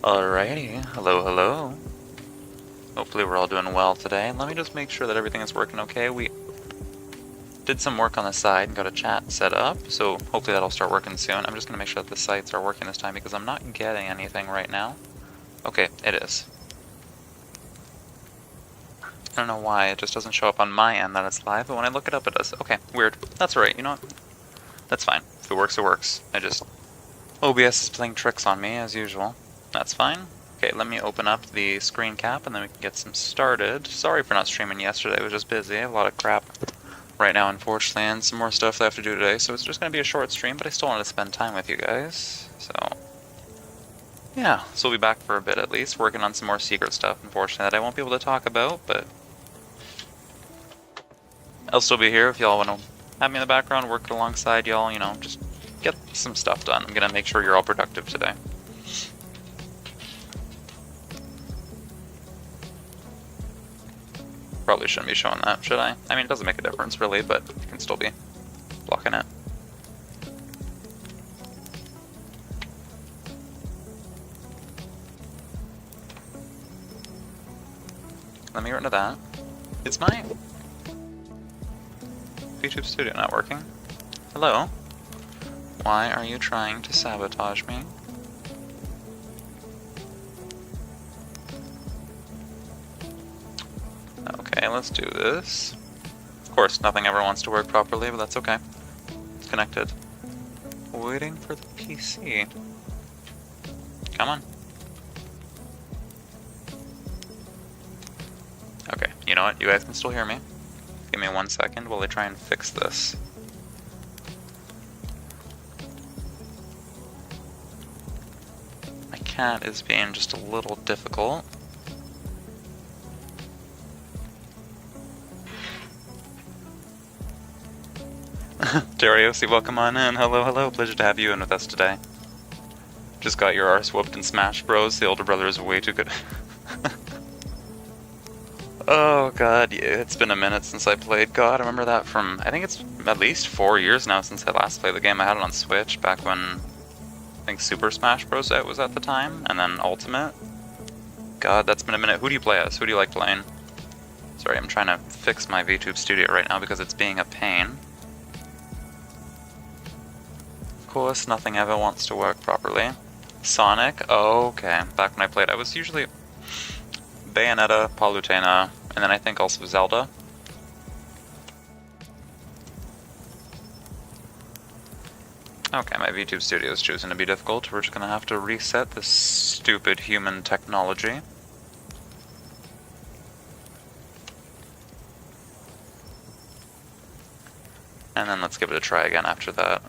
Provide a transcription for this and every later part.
Alrighty, hello, hello. Hopefully we're all doing well today. Let me just make sure that everything is working okay. We did some work on the side and got a chat set up, so hopefully that'll start working soon. I'm just going to make sure that the sites are working this time because I'm not getting anything right now. Okay, it is. I don't know why, it just doesn't show up on my end that it's live, but when I look it up it does. Okay, weird. That's alright, you know what? That's fine. If it works, it works. OBS is playing tricks on me, as usual. That's fine. Okay, let me open up the screen cap and then we can get some started. Sorry for not streaming yesterday, I was just busy. I have a lot of crap right now, unfortunately, and some more stuff that I have to do today, so it's just going to be a short stream, but I still want to spend time with you guys. So, yeah, so we'll be back for a bit at least, working on some more secret stuff, unfortunately, that I won't be able to talk about, but I'll still be here if y'all want to have me in the background, work alongside y'all, you know, just get some stuff done. I'm going to make sure you're all productive today. Probably shouldn't be showing that, should I? I mean, it doesn't make a difference, really, but you can still be blocking it. Let me get rid of that. It's my YouTube studio not working. Hello? Why are you trying to sabotage me? Okay, let's do this. Of course, nothing ever wants to work properly, but that's okay. It's connected. Waiting for the PC. Come on. Okay, you know what? You guys can still hear me. Give me 1 second while I try and fix this. My cat is being just a little difficult. Dariosi, welcome on in. Hello, hello. Pleasure to have you in with us today. Just got your arse whooped in Smash Bros. The older brother is way too good. Oh god, yeah, it's been a minute since I played. God, I remember that from, I think it's at least 4 years now since I last played the game. I had it on Switch back when, I think Super Smash Bros. Was at the time, and then Ultimate. God, that's been a minute. Who do you play as? Who do you like playing? Sorry, I'm trying to fix my VTube studio right now because it's being a pain. Of course, nothing ever wants to work properly. Sonic? Oh, okay. Back when I played, I was usually Bayonetta, Palutena, and then I think also Zelda. Okay, my VTube studio is choosing to be difficult. We're just gonna have to reset this stupid human technology. And then let's give it a try again after that.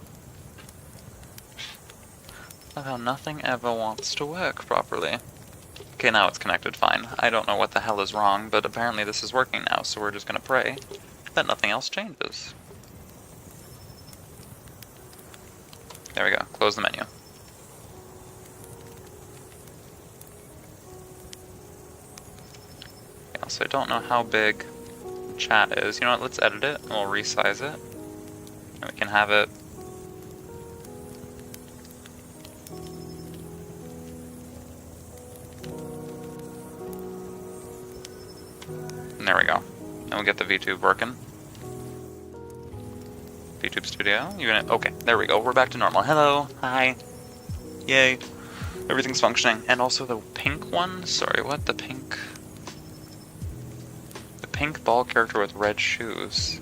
How nothing ever wants to work properly. Okay, now it's connected fine. I don't know what the hell is wrong, but apparently this is working now, so we're just gonna pray that nothing else changes. There we go. Close the menu. Yeah, so I don't know how big chat is. You know what? Let's edit it, and we'll resize it. And we can have it. There we go. And we'll get the VTube working. VTube Studio. You gonna? Okay, there we go. We're back to normal. Hello. Hi. Yay. Everything's functioning. And also the pink one? Sorry, what? The pink ball character with red shoes.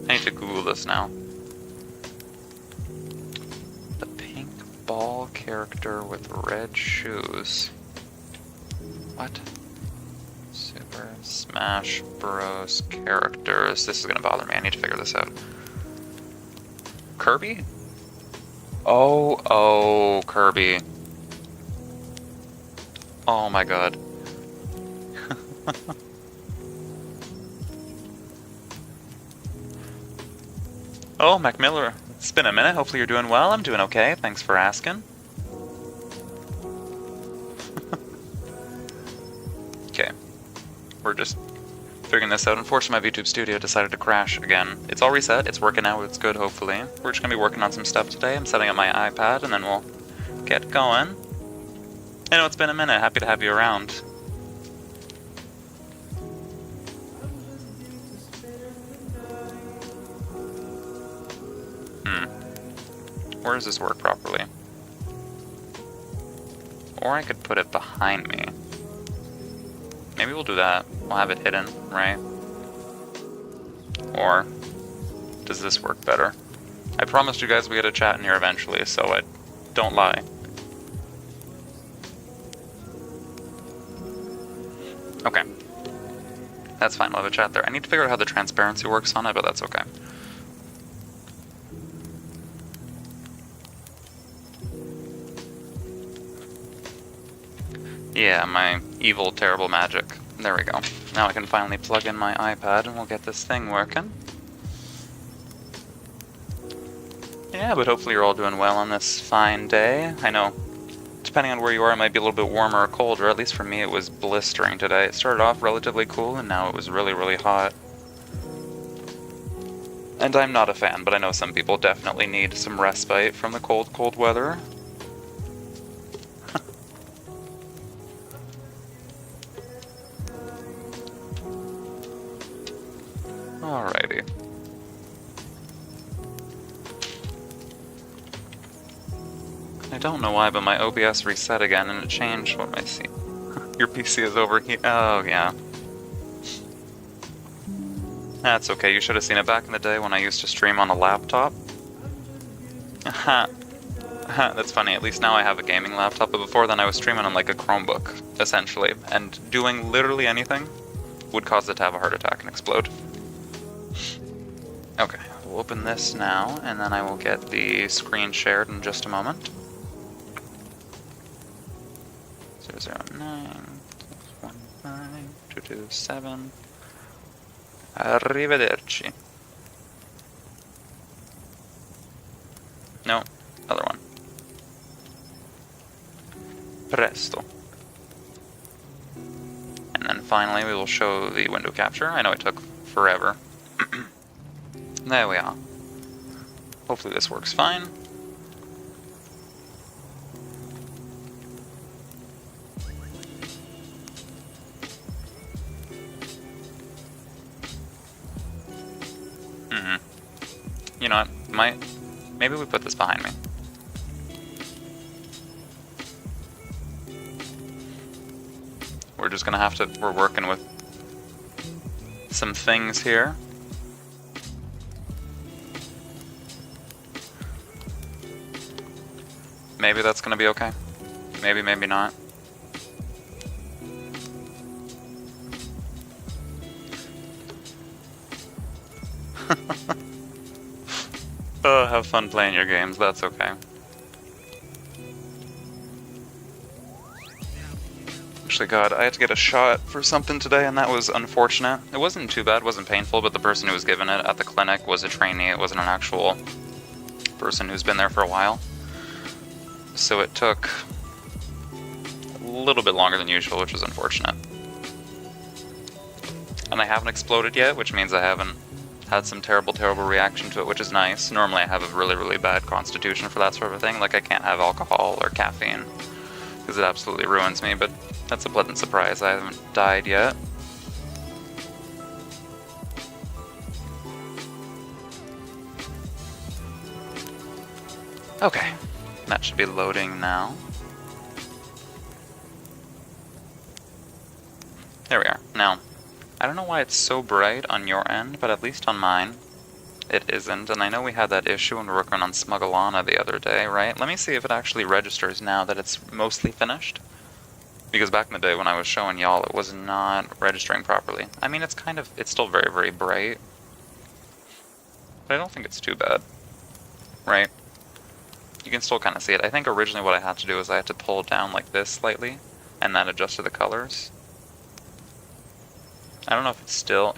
I need to Google this now. The pink ball character with red shoes. What? Super Smash Bros. Characters. This is gonna bother me. I need to figure this out. Kirby? Oh, Kirby. Oh my god. Oh, Mac Miller. It's been a minute. Hopefully you're doing well. I'm doing okay. Thanks for asking. Okay. We're just figuring this out. Unfortunately, my VTube studio decided to crash again. It's all reset. It's working now. It's good, hopefully. We're just going to be working on some stuff today. I'm setting up my iPad, and then we'll get going. I know it's been a minute. Happy to have you around. Where does this work properly? Or I could put it behind me. Maybe we'll do that. We'll have it hidden, right? Or does this work better? I promised you guys we had a chat in here eventually, so I don't lie. Okay. That's fine, we'll have a chat there. I need to figure out how the transparency works on it, but that's okay. Yeah, my evil, terrible magic. There we go. Now I can finally plug in my iPad and we'll get this thing working. Yeah, but hopefully you're all doing well on this fine day. I know, depending on where you are, it might be a little bit warmer or colder. At least for me, it was blistering today. It started off relatively cool, and now it was really, really hot. And I'm not a fan, but I know some people definitely need some respite from the cold, cold weather. Alrighty. I don't know why, but my OBS reset again and it changed what I see. Your PC is overheating. Oh, yeah. That's okay, you should have seen it back in the day when I used to stream on a laptop. Haha. That's funny, at least now I have a gaming laptop, but before then I was streaming on like a Chromebook, essentially, and doing literally anything would cause it to have a heart attack and explode. Okay, we'll open this now, and then I will get the screen shared in just a moment. 009-227. Arrivederci. No, other one. Presto. And then finally we will show the window capture. I know it took forever. There we are. Hopefully this works fine. You know what, maybe we put this behind me. We're just gonna have to, we're working with some things here. Maybe that's gonna be okay. Maybe, maybe not. Oh, have fun playing your games, that's okay. Actually, God, I had to get a shot for something today, and that was unfortunate. It wasn't too bad, wasn't painful, but the person who was given it at the clinic was a trainee. It wasn't an actual person who's been there for a while. So it took a little bit longer than usual, which was unfortunate. And I haven't exploded yet, which means I haven't had some terrible, terrible reaction to it, which is nice. Normally I have a really, really bad constitution for that sort of thing. Like, I can't have alcohol or caffeine, because it absolutely ruins me, but that's a pleasant surprise. I haven't died yet. Okay, that should be loading now. There we are. Now, I don't know why it's so bright on your end, but at least on mine, it isn't. And I know we had that issue when we were working on Smugglana the other day, right? Let me see if it actually registers now that it's mostly finished. Because back in the day when I was showing y'all, it was not registering properly. I mean, it's still very, very bright. But I don't think it's too bad, right? You can still kind of see it. I think originally what I had to do is I had to pull down like this slightly, and that adjusted the colors. I don't know if it's still,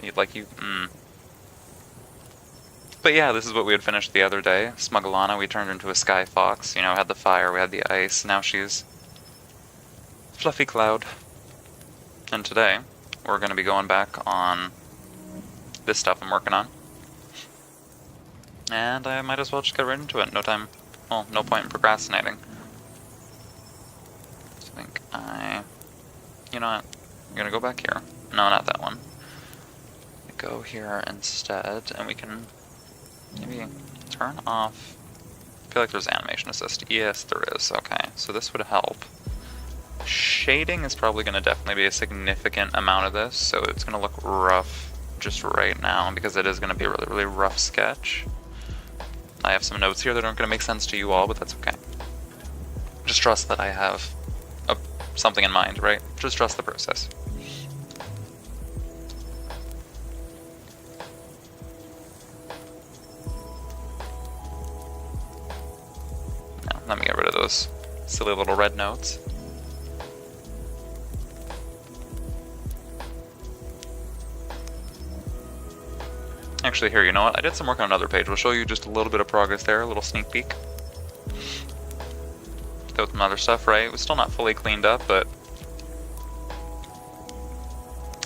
But yeah, this is what we had finished the other day. Smugglana, we turned into a sky fox. You know, had the fire, we had the ice. Now she's Fluffy Cloud. And today, we're going to be going back on this stuff I'm working on. And I might as well just get right into it. No time, well, no point in procrastinating. think you know what? I'm gonna go back here. No, not that one. Go here instead, and we can maybe turn off. I feel like there's animation assist. Yes, there is. Okay, so this would help. Shading is probably going to definitely be a significant amount of this, so it's going to look rough just right now because it is going to be a really, really rough sketch. I have some notes here that aren't going to make sense to you all, but that's okay. Just trust that I have something in mind, right? Just trust the process. Now, let me get rid of those silly little red notes. Actually, here, you know what? I did some work on another page. We'll show you just a little bit of progress there, a little sneak peek. Got some other stuff, right? It was still not fully cleaned up, but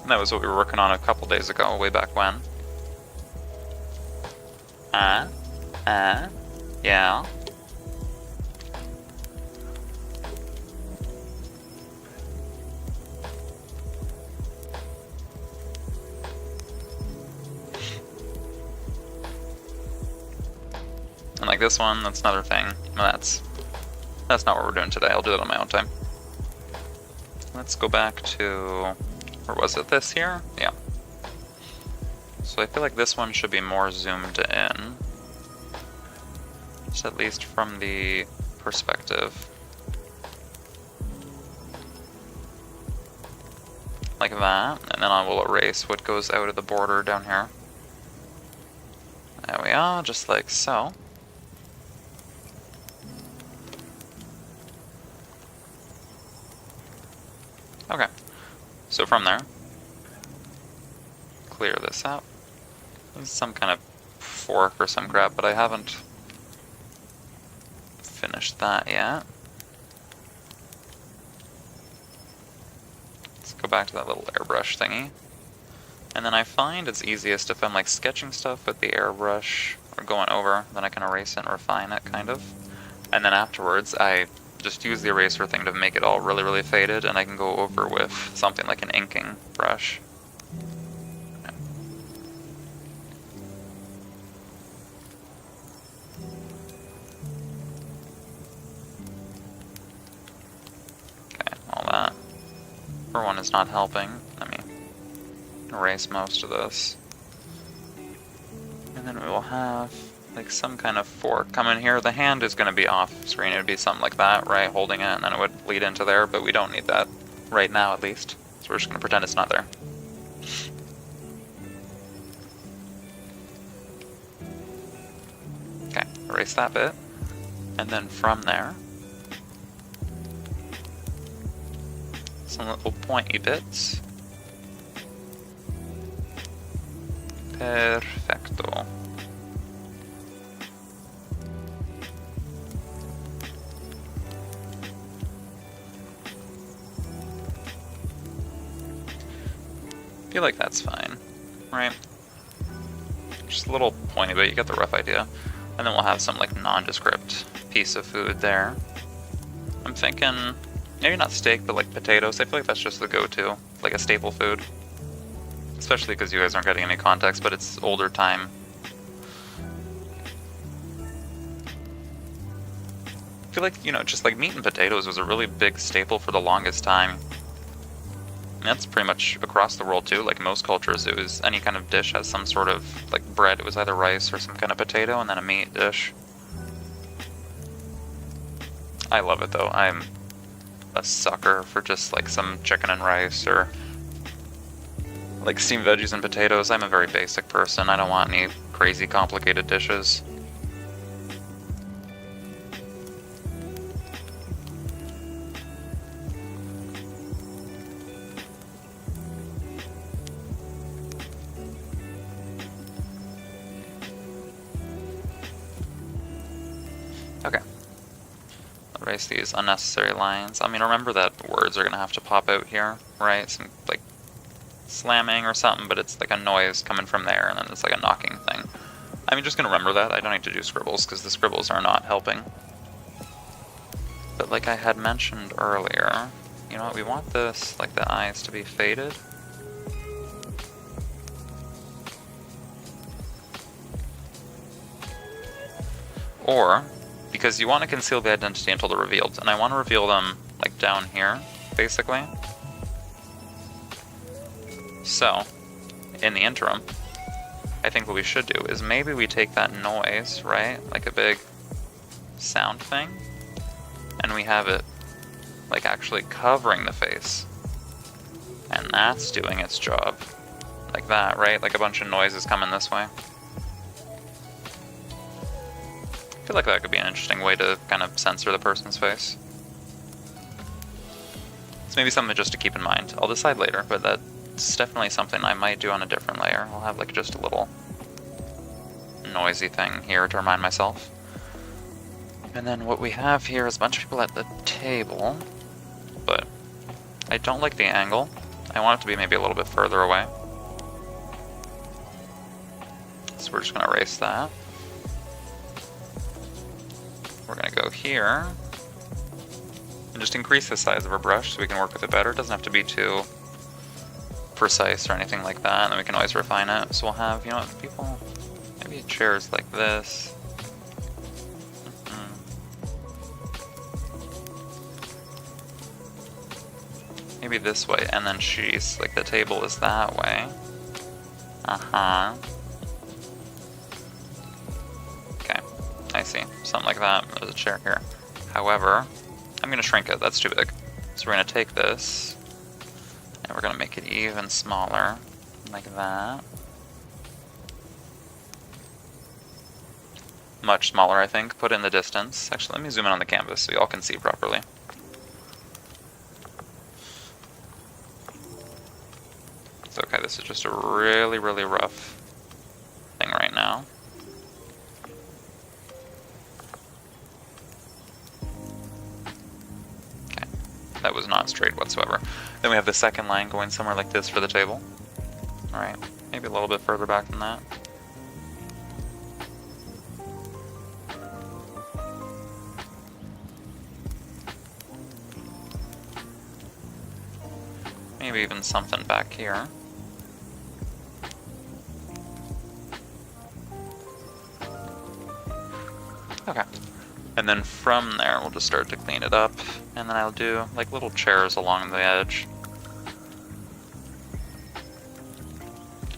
that was what we were working on a couple days ago, way back when. Yeah. And like this one, that's another thing. That's not what we're doing today. I'll do that on my own time. Let's go back to, where was it? This here? Yeah. So I feel like this one should be more zoomed in. Just at least from the perspective. Like that. And then I will erase what goes out of the border down here. There we are, just like so. Okay, so from there, clear this out. There's some kind of fork or some crap, but I haven't finished that yet. Let's go back to that little airbrush thingy. And then I find it's easiest if I'm like sketching stuff with the airbrush or going over, then I can erase it and refine it, kind of. And then afterwards, I just use the eraser thing to make it all really, really faded, and I can go over with something like an inking brush. Okay, all that. For one is not helping. Let me erase most of this. And then we will have like some kind of fork come in here. The hand is going to be off screen. It would be something like that, right? Holding it, and then it would lead into there, but we don't need that right now, at least. So we're just going to pretend it's not there. Okay, erase that bit. And then from there, some little pointy bits. Perfecto. I feel like that's fine, right? Just a little pointy bit, you get the rough idea. And then we'll have some like nondescript piece of food there. I'm thinking, maybe not steak, but like potatoes. I feel like that's just the go-to, like a staple food. Especially because you guys aren't getting any context, but it's older time. I feel like, you know, just like meat and potatoes was a really big staple for the longest time. And that's pretty much across the world too. Like most cultures, it was any kind of dish has some sort of like bread. It was either rice or some kind of potato, and then a meat dish. I love it though. I'm a sucker for just like some chicken and rice or like steamed veggies and potatoes. I'm a very basic person. I don't want any crazy complicated dishes. Okay. Erase these unnecessary lines. I mean, remember that words are going to have to pop out here, right? Some, like, slamming or something, but it's like a noise coming from there, and then it's like a knocking thing. I'm just going to remember that. I don't need to do scribbles, because the scribbles are not helping. But like I had mentioned earlier, you know what, we want this, like the eyes to be faded. Or, because you want to conceal the identity until they're revealed, and I want to reveal them, like, down here, basically. So, in the interim, I think what we should do is maybe we take that noise, right, like a big sound thing, and we have it, like, actually covering the face. And that's doing its job. Like that, right? Like a bunch of noises coming this way. I feel like that could be an interesting way to kind of censor the person's face. It's maybe something just to keep in mind. I'll decide later, but that's definitely something I might do on a different layer. I'll have like just a little noisy thing here to remind myself. And then what we have here is a bunch of people at the table, but I don't like the angle. I want it to be maybe a little bit further away. So we're just going to erase that. We're going to go here and just increase the size of our brush so we can work with it better. It doesn't have to be too precise or anything like that, and then we can always refine it. So we'll have, you know, people, maybe chairs like this. Maybe this way, and then she's, like the table is that way. Uh-huh. Okay, I see. Something like that. There's a chair here. However, I'm gonna shrink it, that's too big. So we're gonna take this, and we're gonna make it even smaller, like that. Much smaller, I think. Put in the distance. Actually, let me zoom in on the canvas so y'all can see properly. It's okay, this is just a really, really rough thing right now. Okay, that was not straight whatsoever. Then we have the second line going somewhere like this for the table. Alright, maybe a little bit further back than that. Maybe even something back here. Okay. And then from there, we'll just start to clean it up, and then I'll do like little chairs along the edge.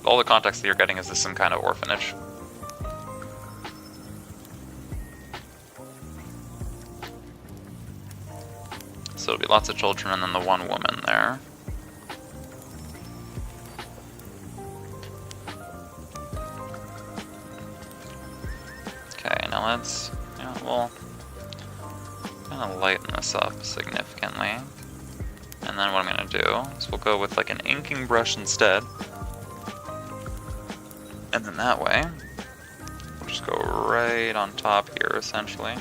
All the context that you're getting is this some kind of orphanage. So it'll be lots of children and then the one woman there. Okay, now let's, you know, we'll kind of lighten this up significantly. And then what I'm going to do is we'll go with like an inking brush instead. And then that way, we'll just go right on top here essentially.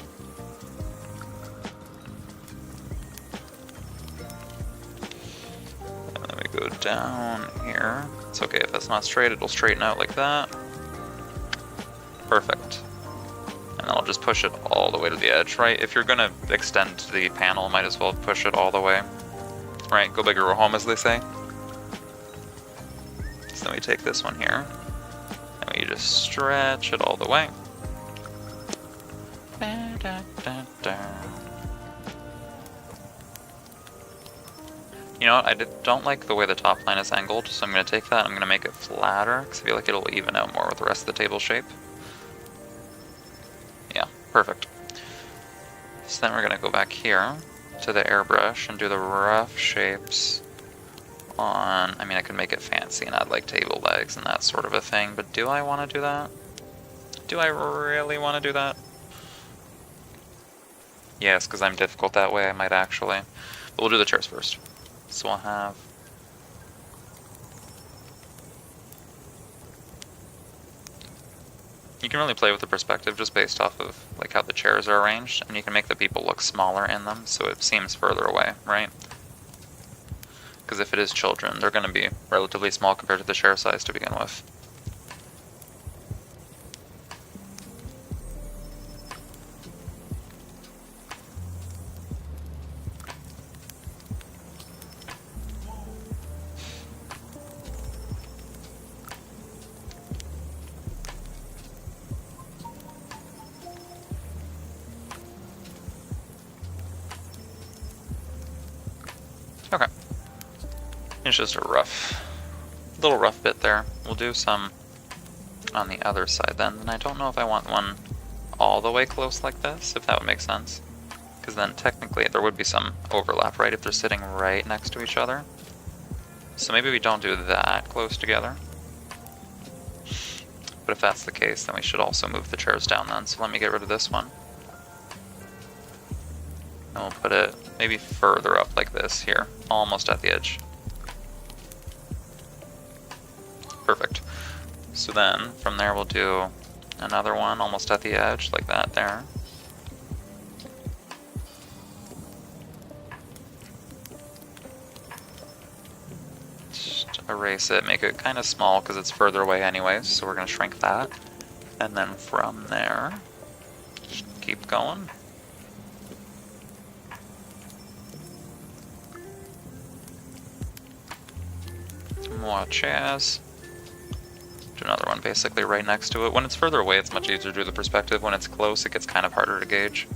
And then we go down here. It's okay if it's not straight, it'll straighten out like that. Perfect. And then I'll just push it all the way to the edge, right? If you're gonna extend the panel, might as well push it all the way. Right, go big or go home, as they say. So then we take this one here, and we just stretch it all the way. You know what, I don't like the way the top line is angled, so I'm gonna take that and I'm gonna make it flatter, because I feel like it'll even out more with the rest of the table shape. Yeah, perfect. So then we're going to go back here to the airbrush and do the rough shapes on, I mean I could make it fancy and add like table legs and that sort of a thing, but do I want to do that? Do I really want to do that? Yes, because I'm difficult that way, I might actually. But we'll do the chairs first. So we'll have... You can really play with the perspective just based off of like how the chairs are arranged, and you can make the people look smaller in them so it seems further away, right? Because if it is children, they're going to be relatively small compared to the chair size to begin with. Okay. It's just a little rough bit there. We'll do some on the other side then. And I don't know if I want one all the way close like this, if that would make sense. Because then technically there would be some overlap, right, if they're sitting right next to each other. So maybe we don't do that close together. But if that's the case, then we should also move the chairs down then. So let me get rid of this one. And we'll put it maybe further up like this here, almost at the edge. Perfect. So then, from there we'll do another one almost at the edge, like that there. Just erase it, make it kind of small because it's further away anyways, so we're going to shrink that. And then from there, just keep going. More chairs. Do another one basically right next to it. When it's further away, it's much easier to do the perspective. When it's close, it gets kind of harder to gauge.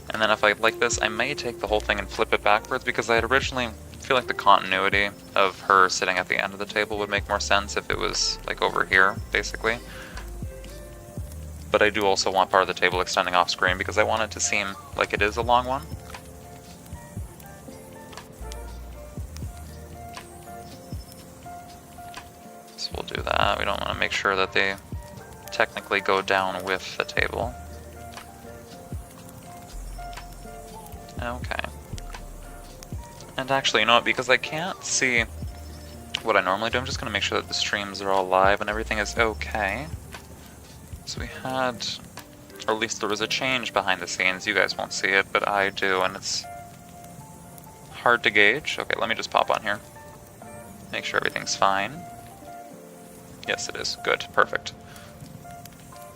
And then if I like this, I may take the whole thing and flip it backwards because I had originally feel like the continuity of her sitting at the end of the table would make more sense if it was like over here, basically. But I do also want part of the table extending off screen because I want it to seem like it is a long one. So we'll do that. We don't want to make sure that they technically go down with the table. Okay. And actually, you know what, because I can't see what I normally do, I'm just going to make sure that the streams are all live and everything is okay. So we had, or at least there was a change behind the scenes. You guys won't see it, but I do, and it's hard to gauge. Okay, let me just pop on here. Make sure everything's fine. Yes, it is. Good. Perfect.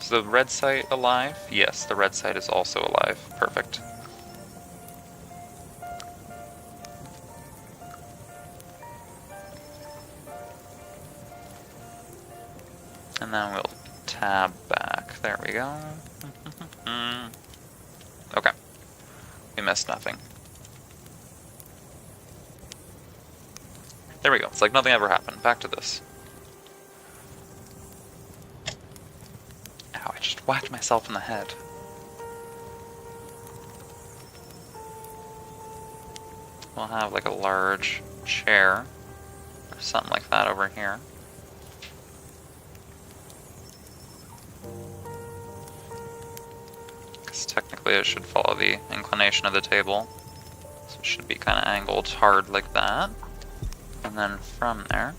Is the red site alive? Yes, the red site is also alive. Perfect. And then we'll tab back. There we go. Okay. We missed nothing. There we go. It's like nothing ever happened. Back to this. Ow, I just whacked myself in the head. We'll have like a large chair or something like that over here. Technically it should follow the inclination of the table, so it should be kind of angled hard like that, and then from there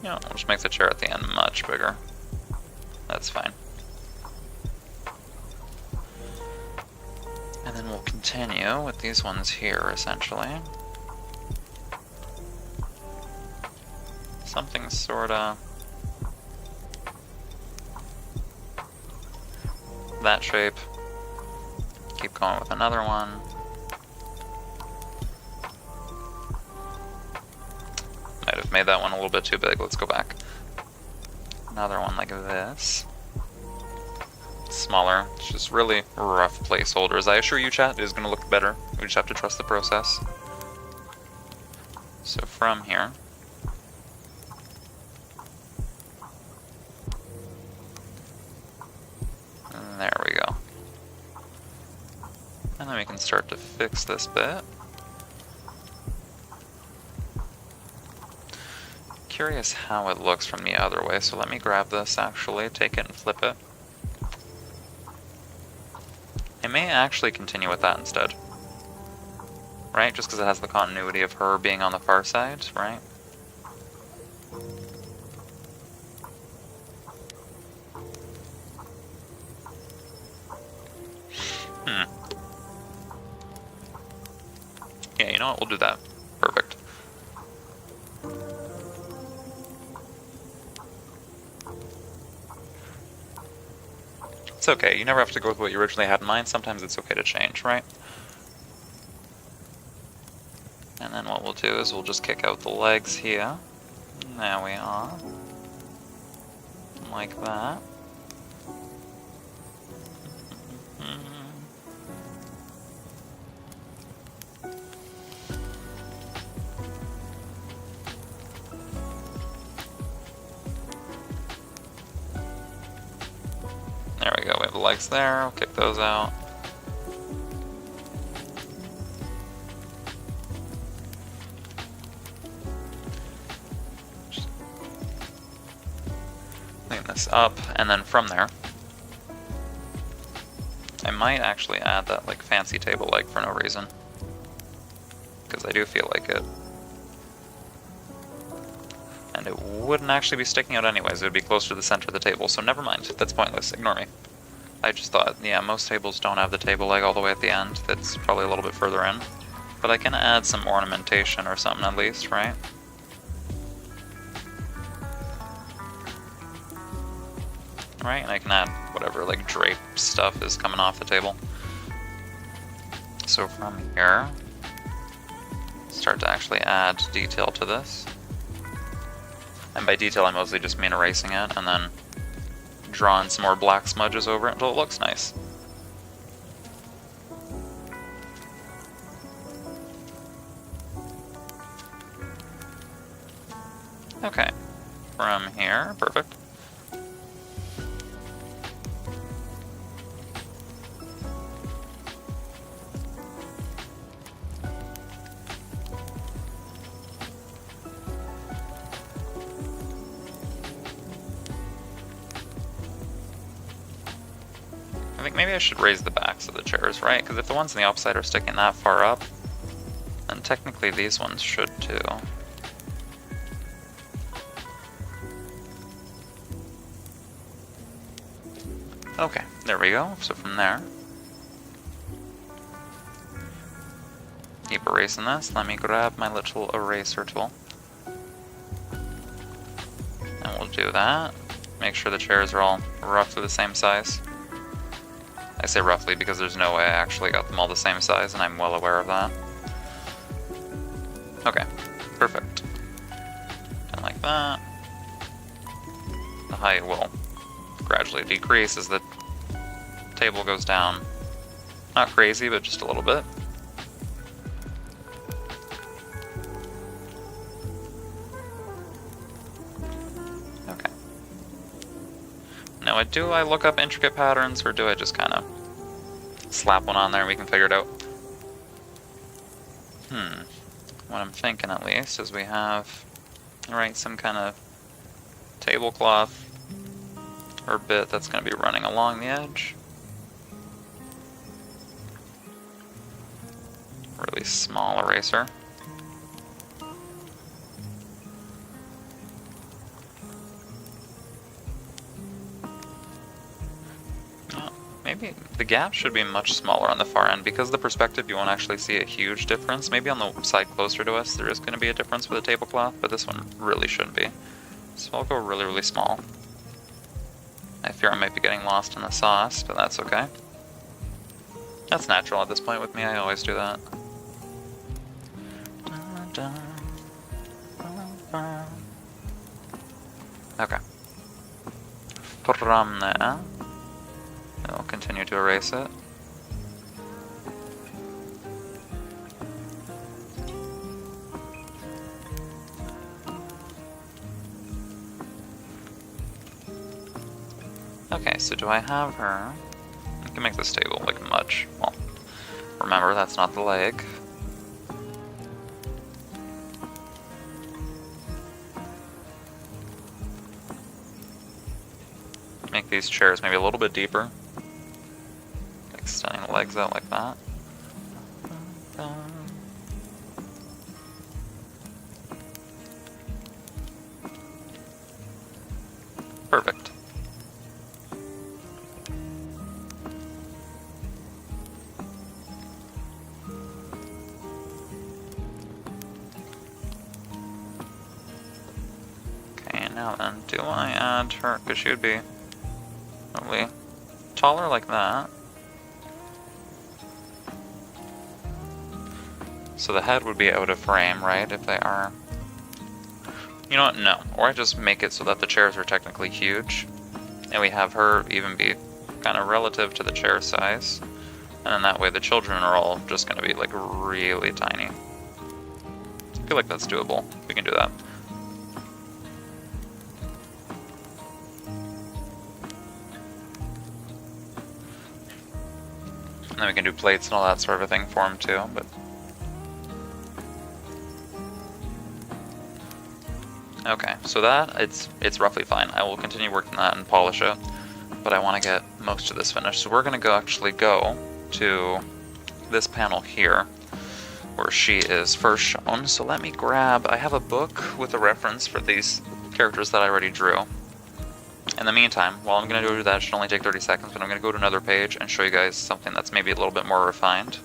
you know, we'll just make the chair at the end much bigger. That's fine. And then we'll continue with these ones here essentially. Something sorta that shape. Keep going with another one. Might have made that one a little bit too big. Let's go back. Another one like this. Smaller. It's just really rough placeholders. I assure you, chat, it is going to look better. We just have to trust the process. So from here. There we go. And then we can start to fix this bit. Curious how it looks from the other way, so let me grab this actually, take it and flip it. I may actually continue with that instead. Right? Just because it has the continuity of her being on the far side, right? Yeah, you know what? We'll do that. Perfect. It's okay. You never have to go with what you originally had in mind. Sometimes it's okay to change, right? And then what we'll do is we'll just kick out the legs here. There we are. Like that. There we go, we have the legs there, I'll kick those out. Just clean this up, and then from there, I might actually add that like fancy table leg for no reason. Because I do feel like it. And it wouldn't actually be sticking out anyways, it would be closer to the center of the table, so never mind, that's pointless, ignore me. I just thought, yeah, most tables don't have the table leg all the way at the end, that's probably a little bit further in. But I can add some ornamentation or something at least, right? Right, and I can add whatever, like drape stuff is coming off the table. So from here, start to actually add detail to this. And by detail I mostly just mean erasing it, and then drawing some more black smudges over it until it looks nice. Okay, from here, perfect. I think maybe I should raise the backs of the chairs, right? Because if the ones on the opposite are sticking that far up, then technically these ones should too. Okay, there we go. So from there, keep erasing this. Let me grab my little eraser tool. And we'll do that. Make sure the chairs are all roughly the same size. I say roughly because there's no way I actually got them all the same size, and I'm well aware of that. Okay, perfect. And like that. The height will gradually decrease as the table goes down. Not crazy, but just a little bit. Okay. Now, do I look up intricate patterns, or do I just kind of slap one on there and we can figure it out? What I'm thinking at least is we have, right, some kind of tablecloth or bit that's going to be running along the edge. Really small eraser. Maybe the gap should be much smaller on the far end. Because of the perspective, you won't actually see a huge difference. Maybe on the side closer to us there is going to be a difference with the tablecloth, but this one really shouldn't be. So I'll go really, really small. I fear I might be getting lost in the sauce, but that's okay. That's natural at this point with me, I always do that. Okay. From there, I'll continue to erase it. Okay, so do I have her? I can make this table like much. Well, remember that's not the leg. Make these chairs maybe a little bit deeper. Extending the legs out like that. Perfect. Okay, now then, do I add her? Because she would be probably taller like that. So the head would be out of frame, right, if they are... You know what, no. Or I just make it so that the chairs are technically huge, and we have her even be kind of relative to the chair size, and then that way the children are all just going to be like really tiny. I feel like that's doable. We can do that. And then we can do plates and all that sort of a thing for them too, but... Okay, so that, it's roughly fine. I will continue working that and polish it, but I want to get most of this finished. So we're going to actually go to this panel here, where she is first shown. So let me grab, I have a book with a reference for these characters that I already drew. In the meantime, while I'm going to do that, it should only take 30 seconds, but I'm going to go to another page and show you guys something that's maybe a little bit more refined.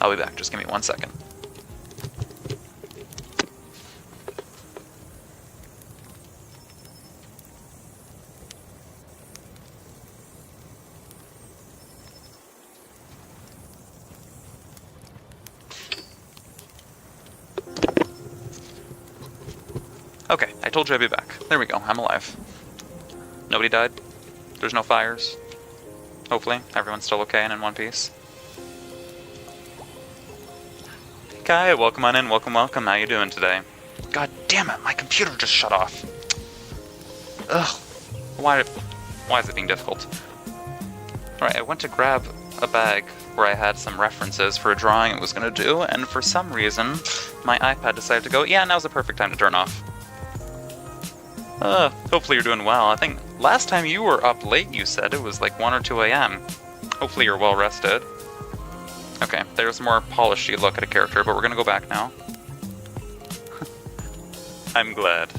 I'll be back, just give me 1 second. Okay, I told you I'd be back. There we go, I'm alive. Nobody died. There's no fires. Hopefully, everyone's still okay and in one piece. Kai, welcome on in, welcome, welcome. How you doing today? God damn it, my computer just shut off. Ugh, why is it being difficult? Alright, I went to grab a bag where I had some references for a drawing it was going to do, and for some reason, my iPad decided to go, yeah, now's the perfect time to turn off. Hopefully you're doing well. I think last time you were up late, you said it was like 1 or 2 a.m. Hopefully you're well rested. Okay, there's a more polished look at a character, but we're gonna go back now. I'm glad.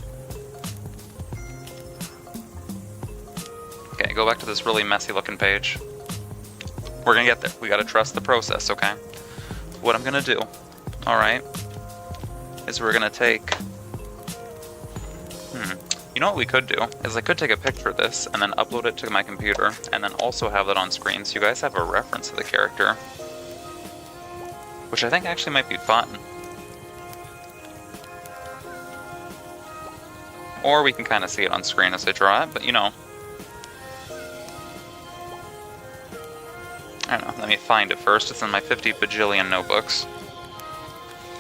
Okay, go back to this really messy looking page. We're gonna get there. We gotta trust the process, okay? What I'm gonna do, alright, is we're gonna take... You know what we could do, is I could take a picture of this, and then upload it to my computer, and then also have that on screen, so you guys have a reference to the character. Which I think actually might be fun. Or we can kind of see it on screen as I draw it, but you know. I don't know, let me find it first. It's in my 50 bajillion notebooks.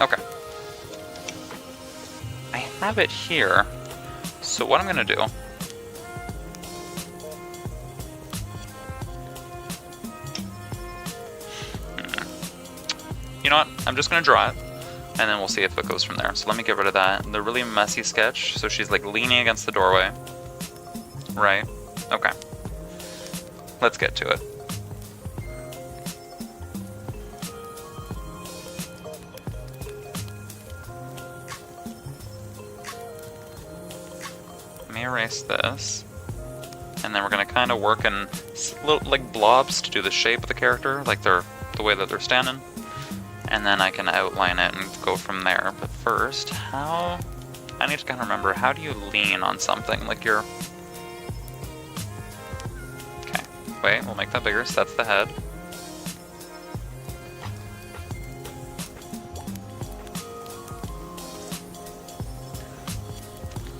Okay. I have it here. So what I'm gonna do... You know what? I'm just gonna draw it, and then we'll see if it goes from there. So let me get rid of that. The really messy sketch, so she's like leaning against the doorway. Right? Okay. Let's get to it. Let me erase this. And then we're gonna kind of work in little, like blobs to do the shape of the character, like the way that they're standing. And then I can outline it and go from there. But first, I need to kind of remember, how do you lean on something? Like you're... Okay, wait, we'll make that bigger, so that's the head.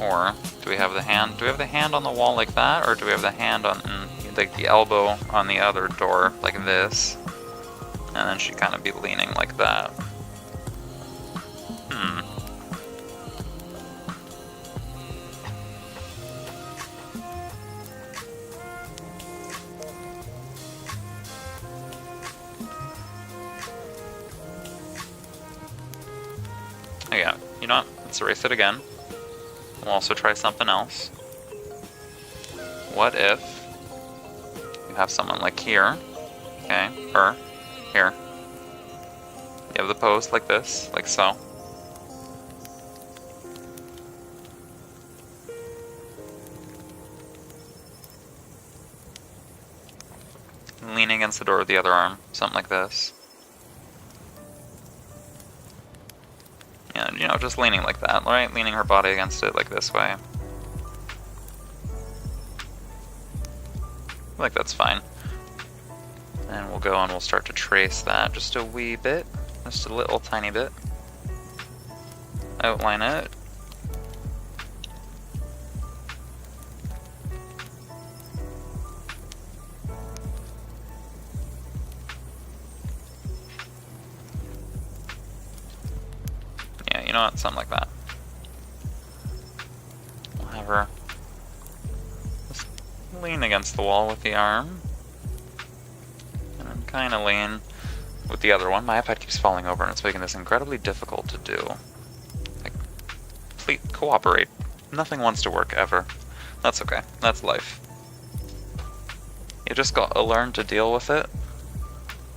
Or, do we have the hand? Do we have the hand on the wall like that? Or do we have the hand on, like the elbow on the other door, like this? And then she'd kind of be leaning like that. Yeah, you know what? Let's erase it again. We'll also try something else. What if you have someone like here, okay, her, here. You have the pose like this, like so. Leaning against the door with the other arm, something like this. And, you know, just leaning like that, right? Leaning her body against it like this way. I feel like that's fine. And we'll go and we'll start to trace that just a wee bit, just a little tiny bit. Outline it. Yeah, you know what? Something like that. We'll have her just lean against the wall with the arm. And then kind of lean with the other one. My iPad keeps falling over and it's making this incredibly difficult to do. Like, please cooperate. Nothing wants to work ever. That's okay. That's life. You just gotta learn to deal with it.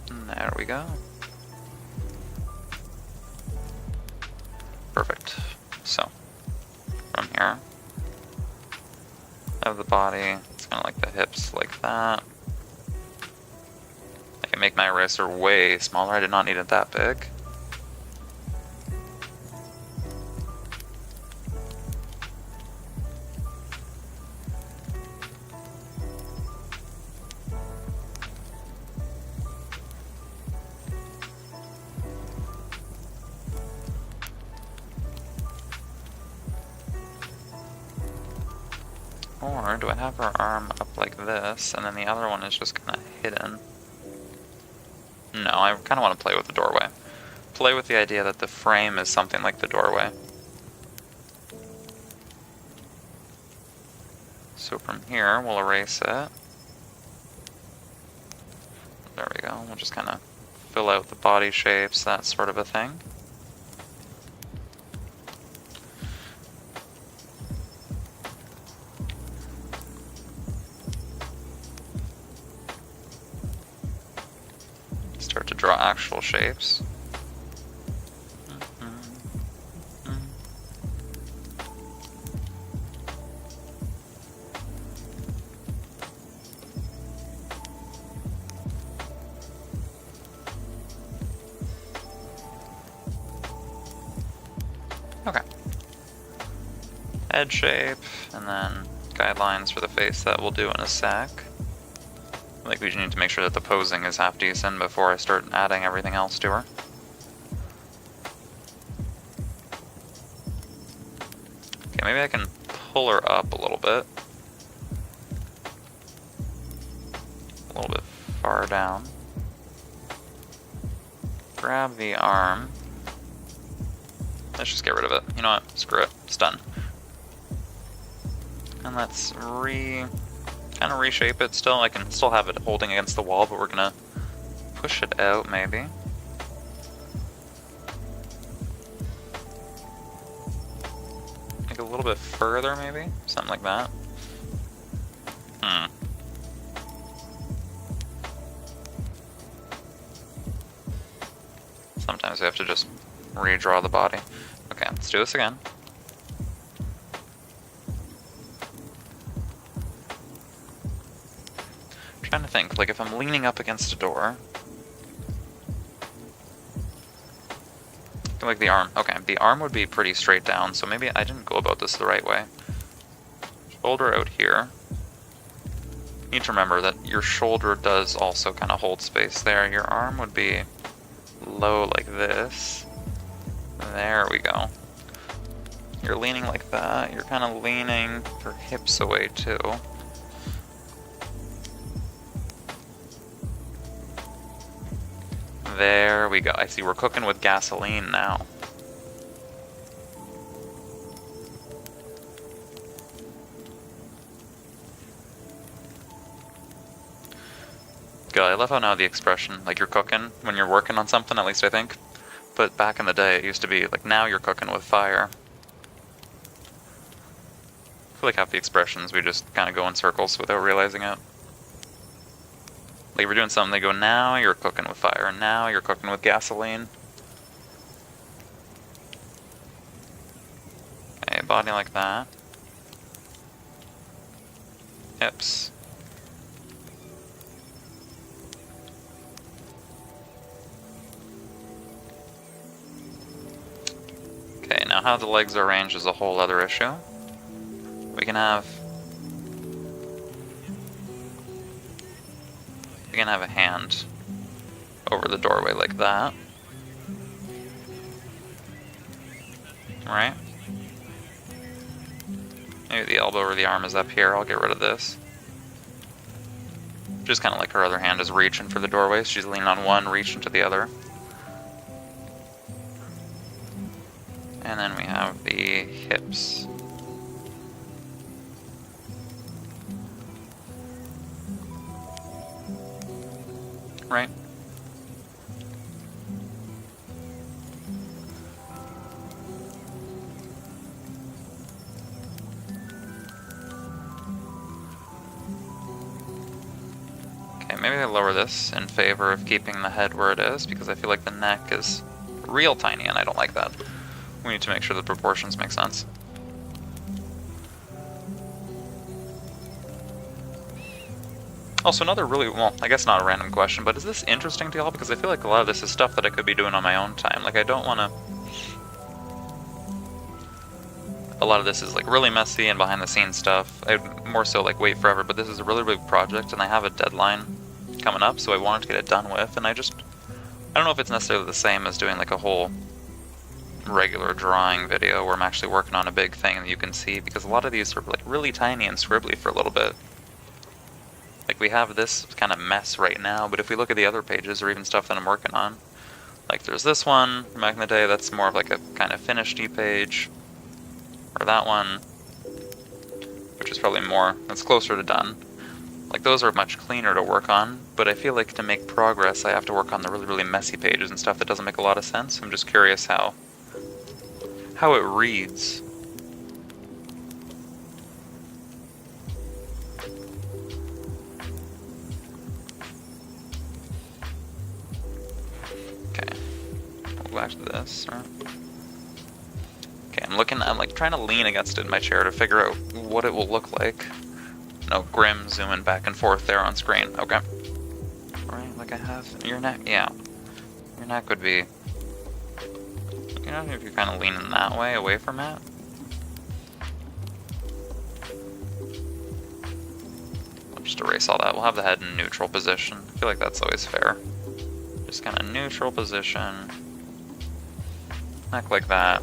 And there we go. Perfect. So, from here, I have the body. It's kind of like the hips, like that. I can make my eraser way smaller. I did not need it that big. Or do I have her arm up like this, and then the other one is just kind of hidden? No, I kind of want to play with the doorway. Play with the idea that the frame is something like the doorway. So from here, we'll erase it. There we go. We'll just kind of fill out the body shapes, that sort of a thing. Start to draw actual shapes. Okay. Head shape, and then guidelines for the face that we'll do in a sec. I think we just need to make sure that the posing is half decent before I start adding everything else to her. Okay, maybe I can pull her up a little bit. A little bit far down. Grab the arm. Let's just get rid of it. You know what? Screw it. It's done. And let's kind of reshape it still. I can still have it holding against the wall, but we're gonna push it out maybe. Like a little bit further maybe? Something like that. Sometimes we have to just redraw the body. Okay, let's do this again. Trying to think, like if I'm leaning up against a door, like the arm. Okay, the arm would be pretty straight down, so maybe I didn't go about this the right way. Shoulder out here. You need to remember that your shoulder does also kind of hold space there. Your arm would be low like this. There we go. You're leaning like that. You're kind of leaning your hips away too. There we go. I see we're cooking with gasoline now. God, I love how now the expression, like you're cooking when you're working on something, at least I think. But back in the day, it used to be like, now you're cooking with fire. I feel like half the expressions we just kind of go in circles without realizing it. Like we're doing something, they go, now you're cooking with fire, now you're cooking with gasoline. Okay, body like that. Hips. Okay, now how the legs are arranged is a whole other issue. We can have You can have a hand over the doorway like that. Right? Maybe the elbow or the arm is up here. I'll get rid of this. Just kind of like her other hand is reaching for the doorway. So she's leaning on one, reaching to the other. And then we have the hips. Right? Okay, maybe I lower this in favor of keeping the head where it is, because I feel like the neck is real tiny and I don't like that. We need to make sure the proportions make sense. Also, another really, well, I guess not a random question, but is this interesting to y'all? Because I feel like a lot of this is stuff that I could be doing on my own time. Like, I don't want to... A lot of this is like really messy and behind the scenes stuff. I'd more so like wait forever, but this is a really big project and I have a deadline coming up, so I wanted to get it done with, and I don't know if it's necessarily the same as doing like a whole regular drawing video where I'm actually working on a big thing that you can see, because a lot of these are like really tiny and scribbly for a little bit. Like we have this kind of mess right now, but if we look at the other pages or even stuff that I'm working on, like there's this one from back in the day that's more of like a kind of finished-y page, or that one, which is probably more, that's closer to done. Like those are much cleaner to work on, but I feel like to make progress I have to work on the really, really messy pages and stuff that doesn't make a lot of sense. I'm just curious how it reads. Okay, we'll go back to this, right? Okay, I'm like trying to lean against it in my chair to figure out what it will look like. No, Grim zooming back and forth there on screen. Okay. Right, like I have your neck. Yeah. Your neck would be, you know, if you're kind of leaning that way away from it. We'll just erase all that. We'll have the head in neutral position. I feel like that's always fair. Just kind of neutral position. Neck like that.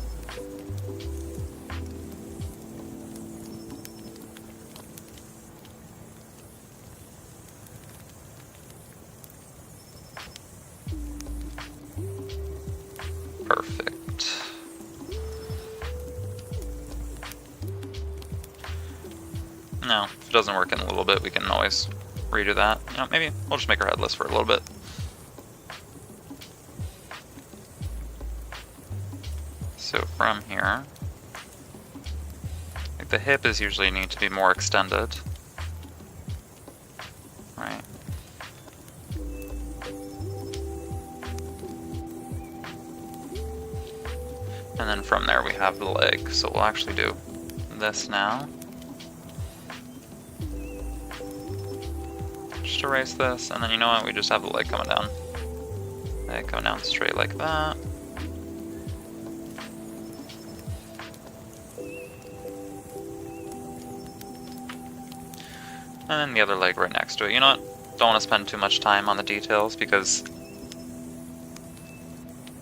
Perfect. No, if it doesn't work in a little bit, we can always redo that. You know, maybe we'll just make her headless for a little bit. So from here, like the hip is usually need to be more extended. Right. And then from there we have the leg. So we'll actually do this now. Just erase this, and then you know what, we just have the leg coming down. Leg coming down straight like that. And then the other leg right next to it. You know what, don't want to spend too much time on the details because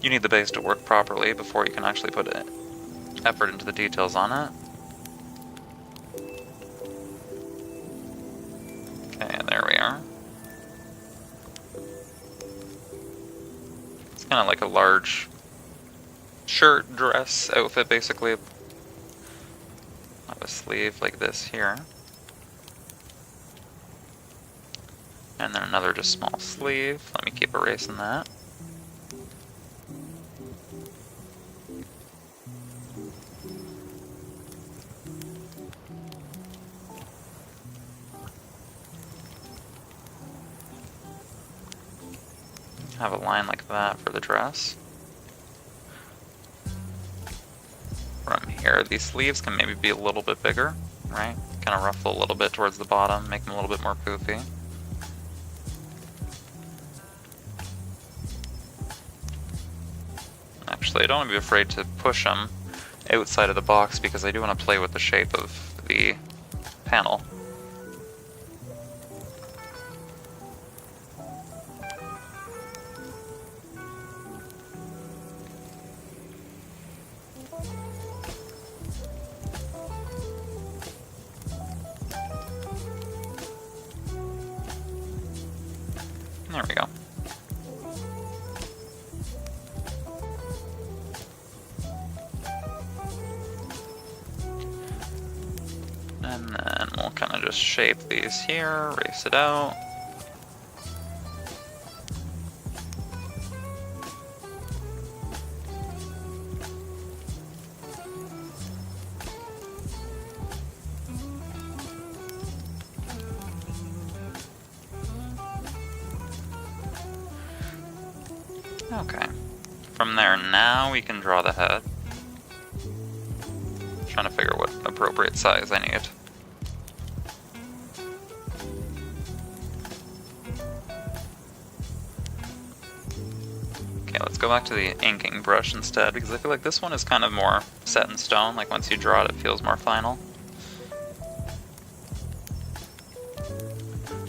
you need the base to work properly before you can actually put effort into the details on it. Okay, there we are. It's kind of like a large shirt, dress, outfit basically. Have a sleeve like this here. And then another just small sleeve. Let me keep erasing that. Have a line like that for the dress. From here, these sleeves can maybe be a little bit bigger, right? Kind of ruffle a little bit towards the bottom, make them a little bit more poofy. Actually, I don't want to be afraid to push them outside of the box because I do want to play with the shape of the panel. There we go. And then we'll kind of just shape these here, race it out. Okay. From there, now we can draw the head. Trying to figure what appropriate size I need. Okay, let's go back to the inking brush instead, because I feel like this one is kind of more set in stone. Like once you draw it, it feels more final.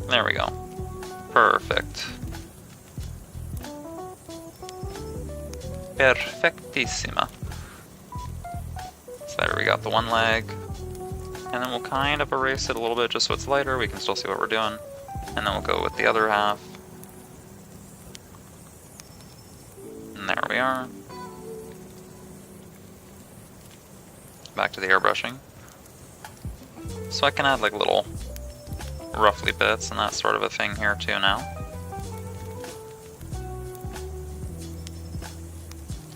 There we go. Perfect. Perfectissima. So there we got the one leg. And then we'll kind of erase it a little bit just so it's lighter, we can still see what we're doing. And then we'll go with the other half. And there we are. Back to the airbrushing. So I can add like little roughly bits and that sort of a thing here too now.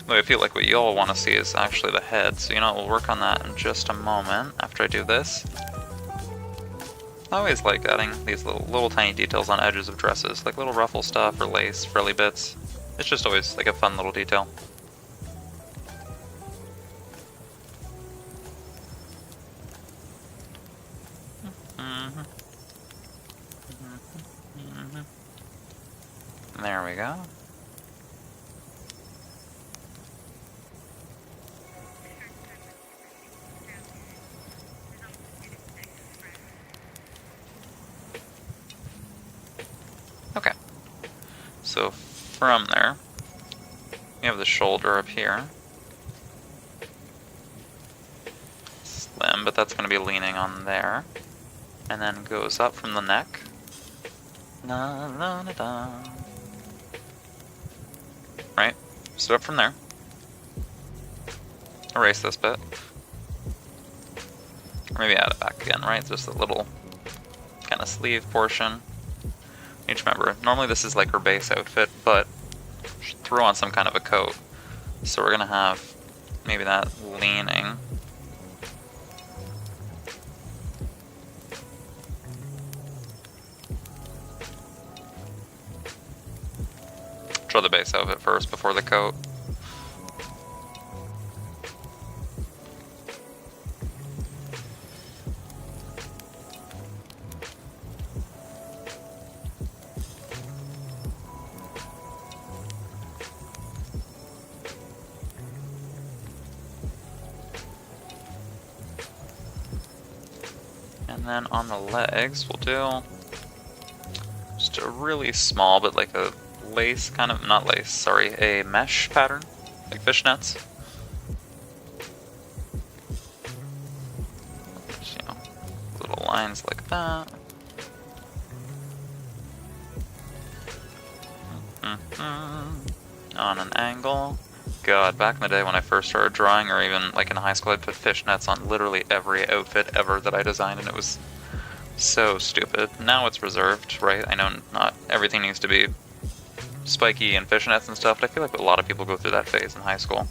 But I feel like what you all want to see is actually the head, so you know, we'll work on that in just a moment after I do this. I always like adding these little tiny details on edges of dresses, like little ruffle stuff or lace, frilly bits. It's just always like a fun little detail. There we go. Okay, so from there, we have the shoulder up here. Slim, but that's going to be leaning on there. And then goes up from the neck. Na, na, na, na. Right, so up from there. Erase this bit. Or maybe add it back again, right? Just a little kind of sleeve portion. You need to remember, normally this is like her base outfit, but throw on some kind of a coat. So we're gonna have maybe that leaning. Draw the base outfit first before the coat. And then on the legs, we'll do just a really small, but like a lace kind of, not lace, sorry, a mesh pattern, like fishnets. Just, you know, little lines like that. On an angle. God, back in the day when I first started drawing, or even like in high school, I'd put fishnets on literally every outfit ever that I designed, and it was so stupid. Now it's reserved, right? I know not everything needs to be spiky and fishnets and stuff, but I feel like a lot of people go through that phase in high school.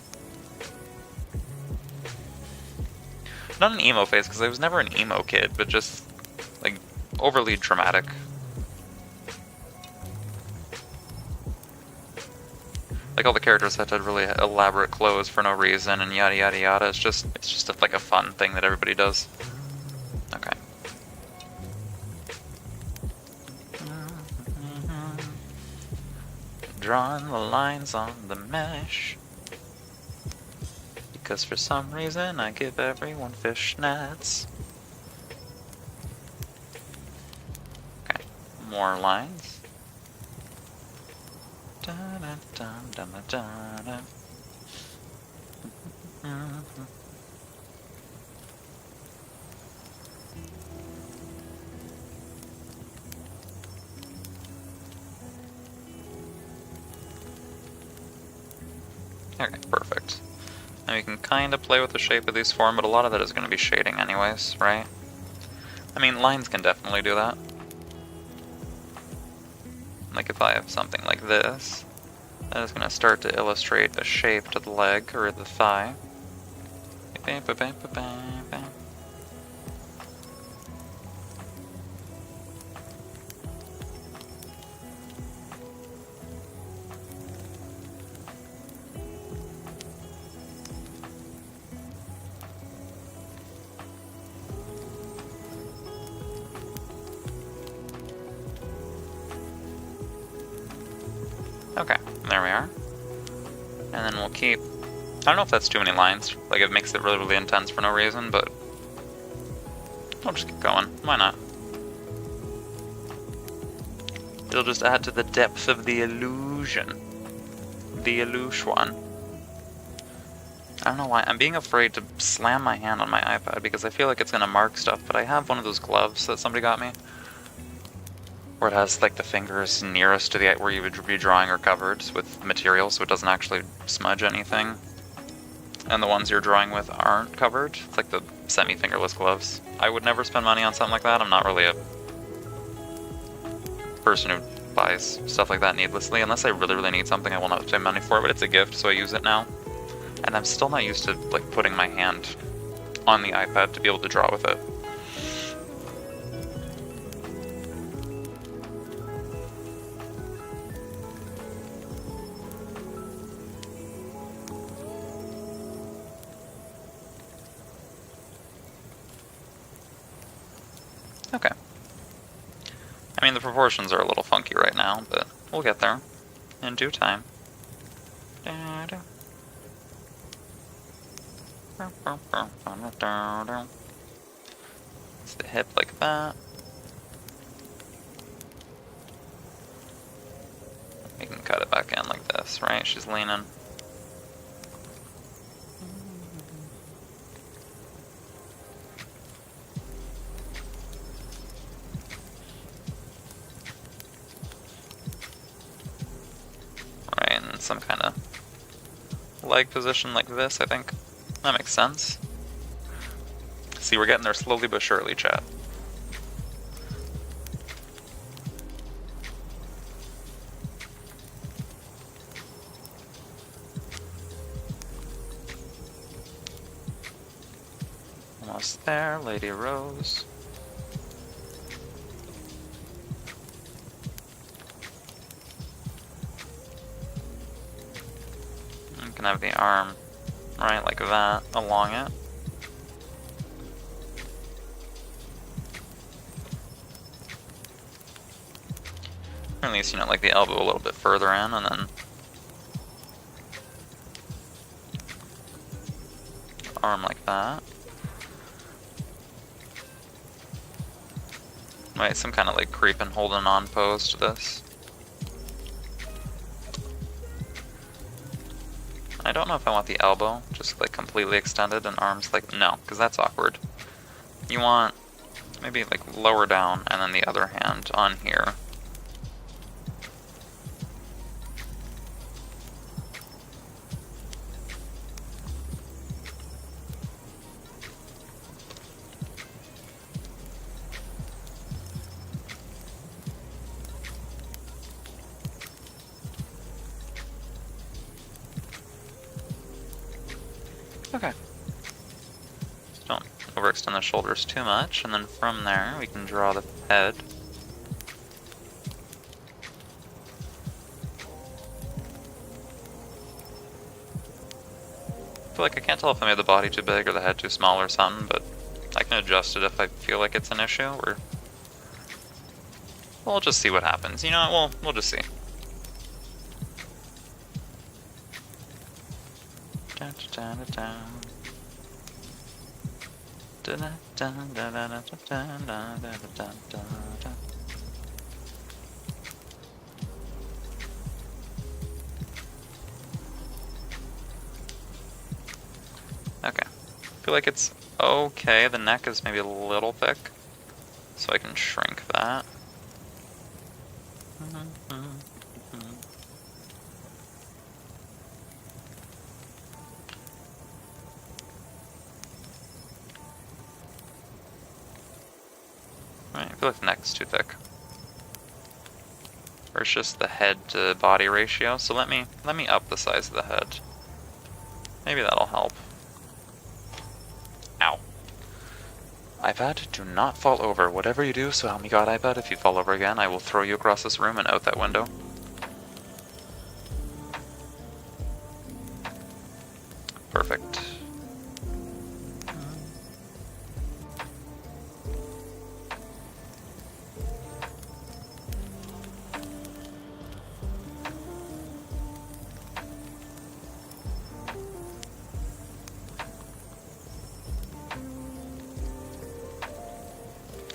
Not an emo phase, because I was never an emo kid, but just like overly dramatic. Like all the characters had to have really elaborate clothes for no reason and yada yada yada. It's just like a fun thing that everybody does. Okay. Drawing the lines on the mesh. Because for some reason I give everyone fishnets. Okay, more lines. Okay, perfect. And we can kind of play with the shape of these form, but a lot of that is going to be shading anyways, right? I mean, lines can definitely do that. Like if I have something like this, that is going to start to illustrate a shape to the leg or the thigh. Okay, there we are. And then we'll keep... I don't know if that's too many lines, like it makes it really, really intense for no reason, but... I'll just keep going, why not? It'll just add to the depth of the illusion. The illusion. I don't know why, I'm being afraid to slam my hand on my iPad because I feel like it's gonna mark stuff, but I have one of those gloves that somebody got me. Where it has like the fingers nearest to the where you would be drawing are covered with material, so it doesn't actually smudge anything. And the ones you're drawing with aren't covered. It's like the semi-fingerless gloves. I would never spend money on something like that. I'm not really a person who buys stuff like that needlessly. Unless I really, really need something, I will not spend money for it, but it's a gift, so I use it now. And I'm still not used to like putting my hand on the iPad to be able to draw with it. Okay. I mean, the proportions are a little funky right now, but we'll get there in due time. It's the hip like that. We can cut it back in like this, right? She's leaning. Right, and some kind of leg position like this, I think. That makes sense. See, we're getting there slowly but surely, chat. Almost there, Lady Rose. You can have the arm right like that along it. Or at least, you know, like the elbow a little bit further in, and then arm like that. Right, some kind of like creeping, holding on pose to this. I don't know if I want the elbow just like completely extended and arms like, no, because that's awkward. You want maybe like lower down and then the other hand on here. Okay. Don't overextend the shoulders too much, and then from there we can draw the head. I feel like I can't tell if I made the body too big or the head too small or something, but I can adjust it if I feel like it's an issue, or we'll just see what happens. You know what, we'll just see. Okay. I feel like it's okay. The neck is maybe a little thick, so I can shrink that. feel like the neck's too thick. Or it's just the head to body ratio. So let me up the size of the head. Maybe that'll help. Ow. iPad, do not fall over. Whatever you do, so help me God, iPad, if you fall over again, I will throw you across this room and out that window. Perfect.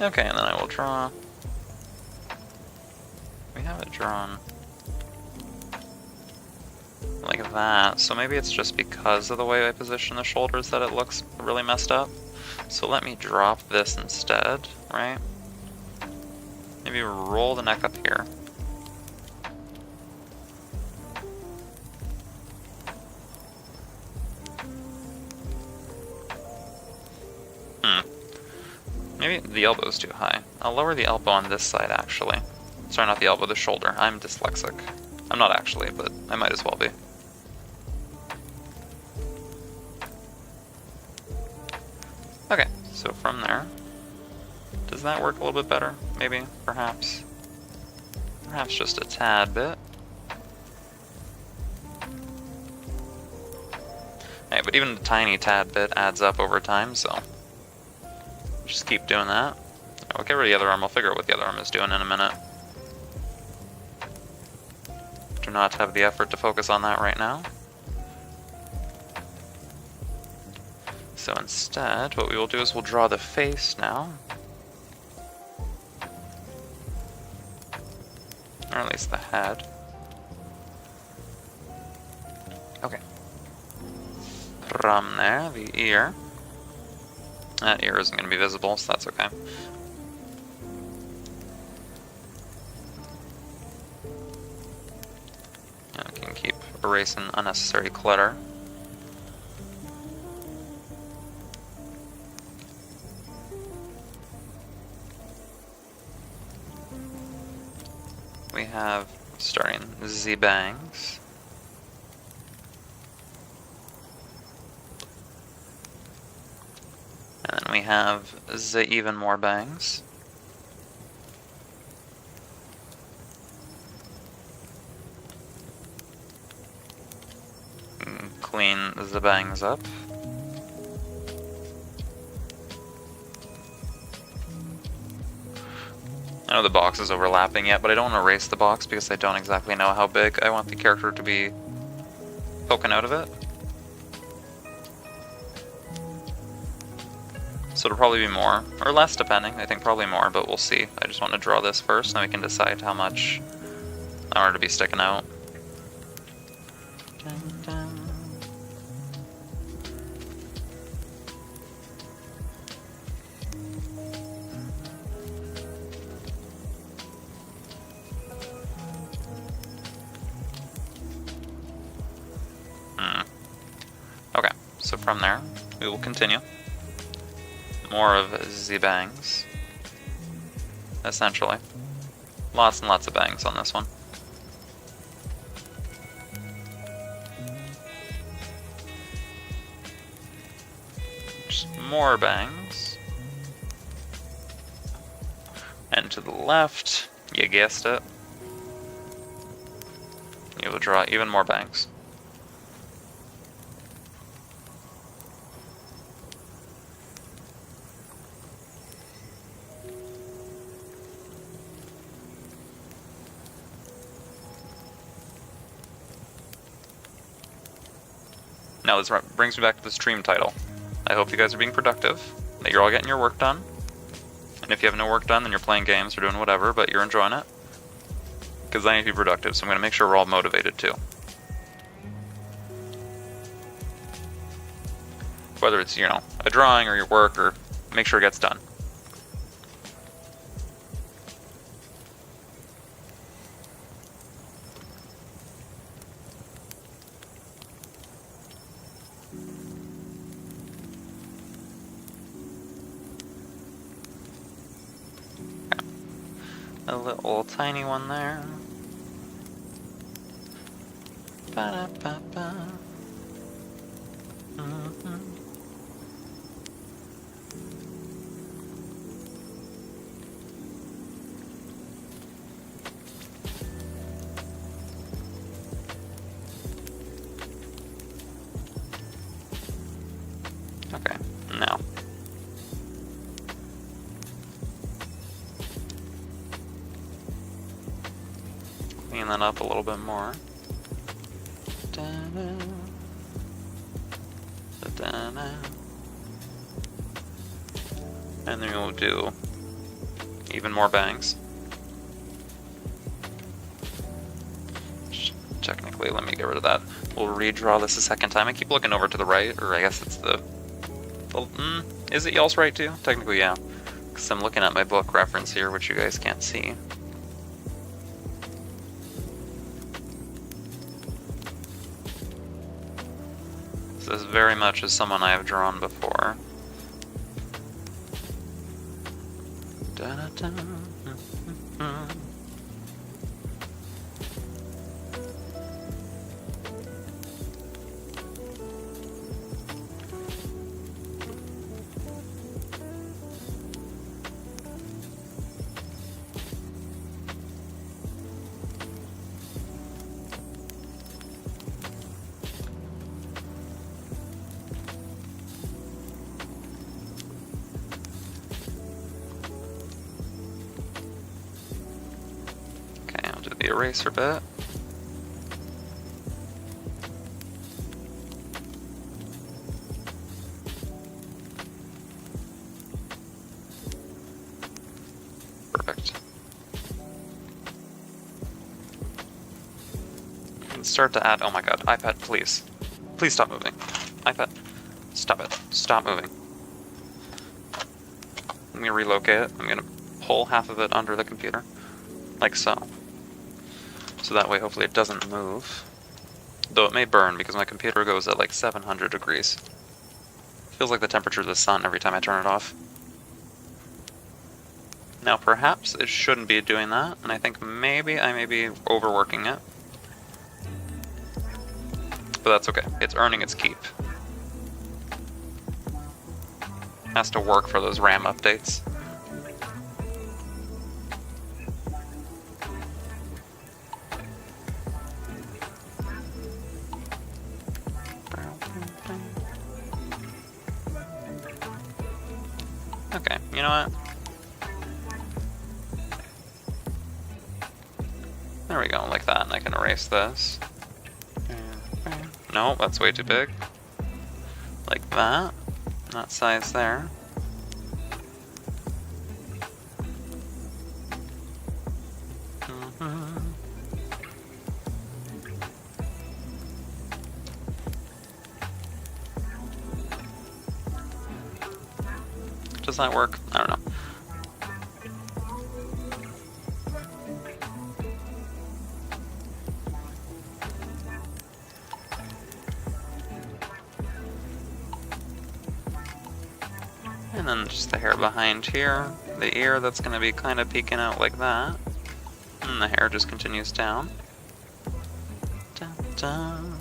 Okay, and then I will draw. We have it drawn like that, so maybe it's just because of the way I position the shoulders that it looks really messed up. So let me drop this instead, right? Maybe roll the neck up here. Maybe the elbow's too high. I'll lower the elbow on this side, actually. Sorry, not the elbow, the shoulder. I'm dyslexic. I'm not actually, but I might as well be. Okay, so from there, does that work a little bit better? Maybe, perhaps. Perhaps just a tad bit. Hey, but even a tiny tad bit adds up over time, so just keep doing that. We'll get rid of the other arm. I'll figure out what the other arm is doing in a minute. Do not have the effort to focus on that right now. So instead, what we will do is we'll draw the face now. Or at least the head. Okay. From there, the ear. That ear isn't going to be visible, so that's okay. And we can keep erasing unnecessary clutter. We have, starting Z bangs. And then we have Z even more bangs. Clean the bangs up. I know the box is overlapping yet, but I don't want to erase the box because I don't exactly know how big I want the character to be poking out of it. So it'll probably be more, or less depending, I think probably more, but we'll see. I just want to draw this first, and then we can decide how much I want it to be sticking out. Okay, so from there, we will continue. More of Z-bangs, essentially. Lots and lots of bangs on this one. Just more bangs. And to the left, you guessed it, you will draw even more bangs. Now this brings me back to the stream title. I hope you guys are being productive, that you're all getting your work done. And if you have no work done, then you're playing games or doing whatever, but you're enjoying it. Because I need to be productive, so I'm going to make sure we're all motivated too. Whether it's, a drawing or your work, or make sure it gets done. A little tiny one there. Ba-da-ba-ba. Okay, now. Clean that up a little bit more. Da-da. Da-da-da. And then we'll do even more bangs. Technically, let me get rid of that. We'll redraw this a second time. I keep looking over to the right, or I guess it's the is it y'all's right too? Technically, yeah. Because I'm looking at my book reference here, which you guys can't see. This very much is someone I have drawn before. Da-da-da. Do the eraser bit. Perfect. And start to add, oh my god, iPad, please. Please stop moving. iPad, stop it. Stop moving. Let me relocate it. I'm gonna pull half of it under the computer. Like so. So that way hopefully it doesn't move. Though it may burn because my computer goes at like 700 degrees. Feels like the temperature of the sun every time I turn it off. Now perhaps it shouldn't be doing that, and I think maybe I may be overworking it. But that's okay, it's earning its keep. Has to work for those RAM updates. Okay, you know what? There we go, like that, and I can erase this. No, that's way too big. Like that. That size there. Does that work? I don't know. And then just the hair behind here, the ear that's going to be kind of peeking out like that. And the hair just continues down. Dun, dun.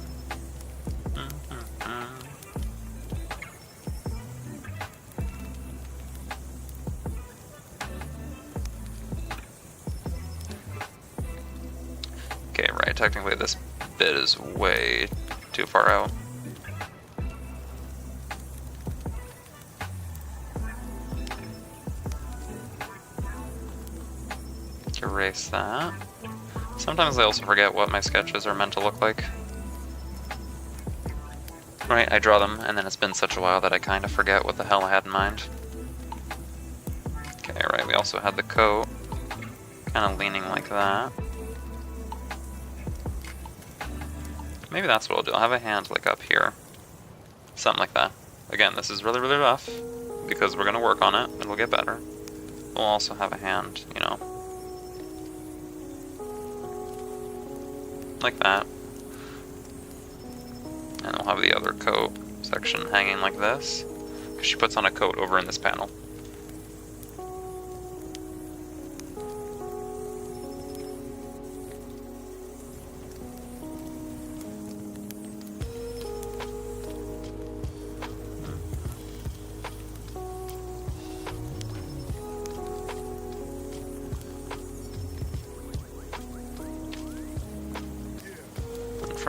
Okay, right, technically this bit is way too far out. Erase that. Sometimes I also forget what my sketches are meant to look like. Right, I draw them, and then it's been such a while that I kind of forget what the hell I had in mind. Okay, right, we also had the coat, kind of leaning like that. Maybe that's what I'll do. I'll have a hand like up here. Something like that. Again, this is really, really rough, because we're going to work on it, and it'll get better. We'll also have a hand, you know, like that. And we'll have the other coat section hanging like this, because she puts on a coat over in this panel.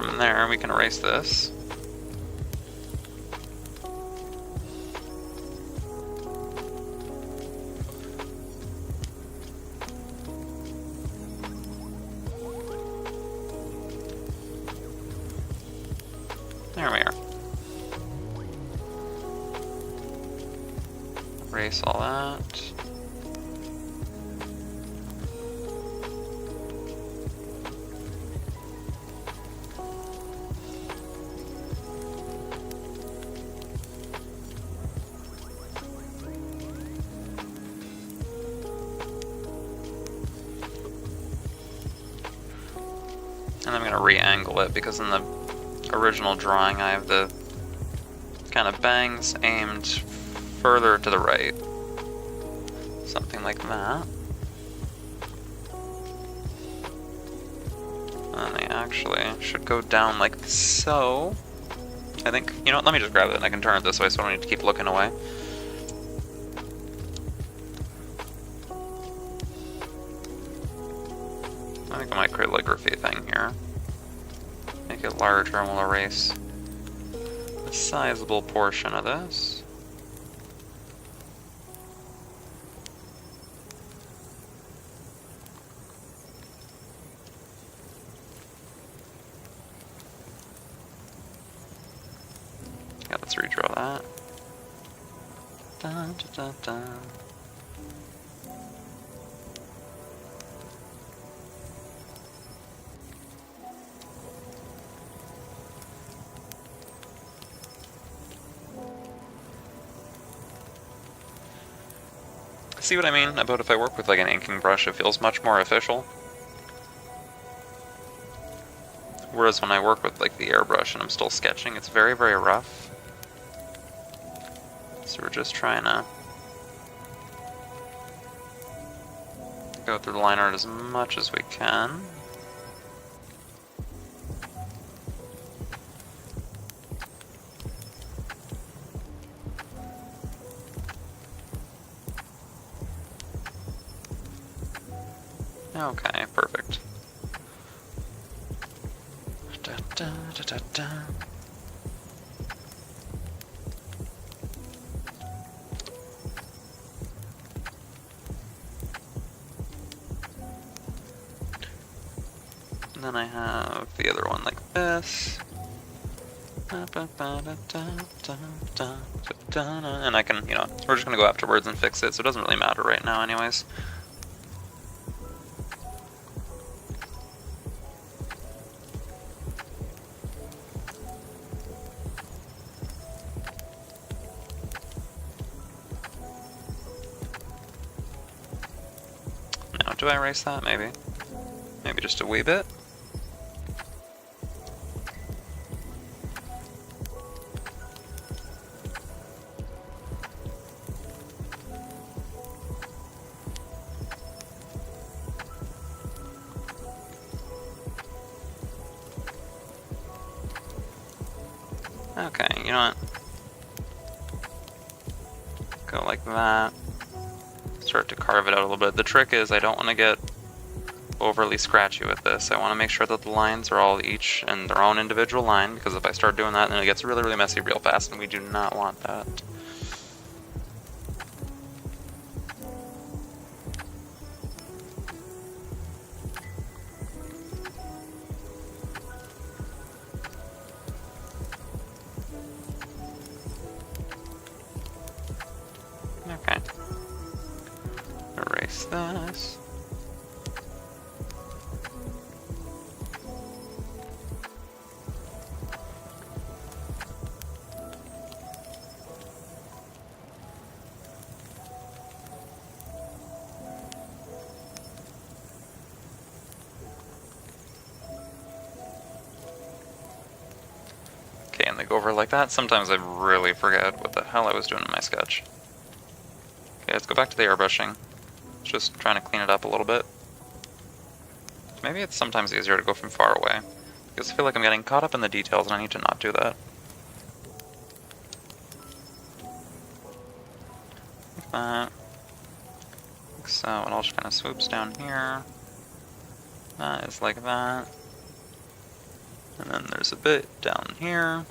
from there, we can erase this. There we are. Erase all that. And I'm going to re-angle it because in the original drawing I have the kind of bangs aimed further to the right. Something like that. And they actually should go down like so. I think, you know what, let me just grab it and I can turn it this way so I don't need to keep looking away. I think I might calligraphy thing here. Make it larger and we'll erase a sizable portion of this. Yeah, let's redraw that. Dun, dun, dun, dun. See what I mean about if I work with like an inking brush, it feels much more official. Whereas when I work with like the airbrush and I'm still sketching, it's very, very rough. So we're just trying to go through the line art as much as we can. Okay, perfect. Da, da, da, da, da. And then I have the other one like this. And I can, you know, we're just gonna go afterwards and fix it, so it doesn't really matter right now anyways. Now, do I erase that? Maybe. Maybe just a wee bit. Okay, you know what? Go like that. Start to carve it out a little bit. The trick is I don't want to get overly scratchy with this. I want to make sure that the lines are all each in their own individual line, because if I start doing that, then it gets really, really messy real fast, and we do not want that. Okay. Erase this. Okay, and they go over like that. Sometimes I really forget what the hell I was doing in my sketch. Okay, let's go back to the airbrushing. Just trying to clean it up a little bit. Maybe it's sometimes easier to go from far away, because I feel like I'm getting caught up in the details and I need to not do that. Like that. Like so, it all just kind of swoops down here. That is like that. And then there's a bit down here.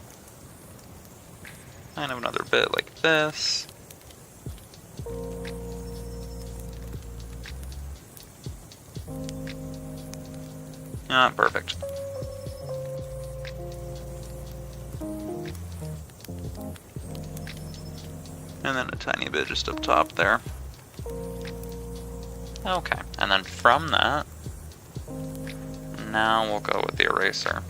Kind of another bit like this. Ah, perfect. And then a tiny bit just up top there. Okay, and then from that, now we'll go with the eraser.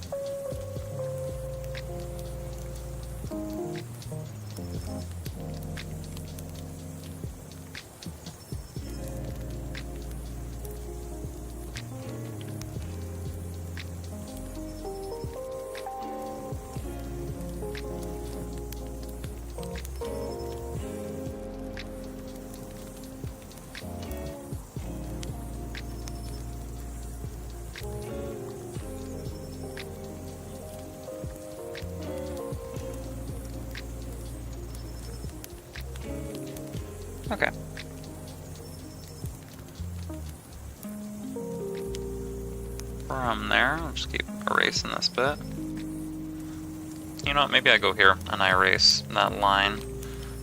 Okay. From there, I'll just keep erasing this bit. You know what, maybe I go here and I erase that line,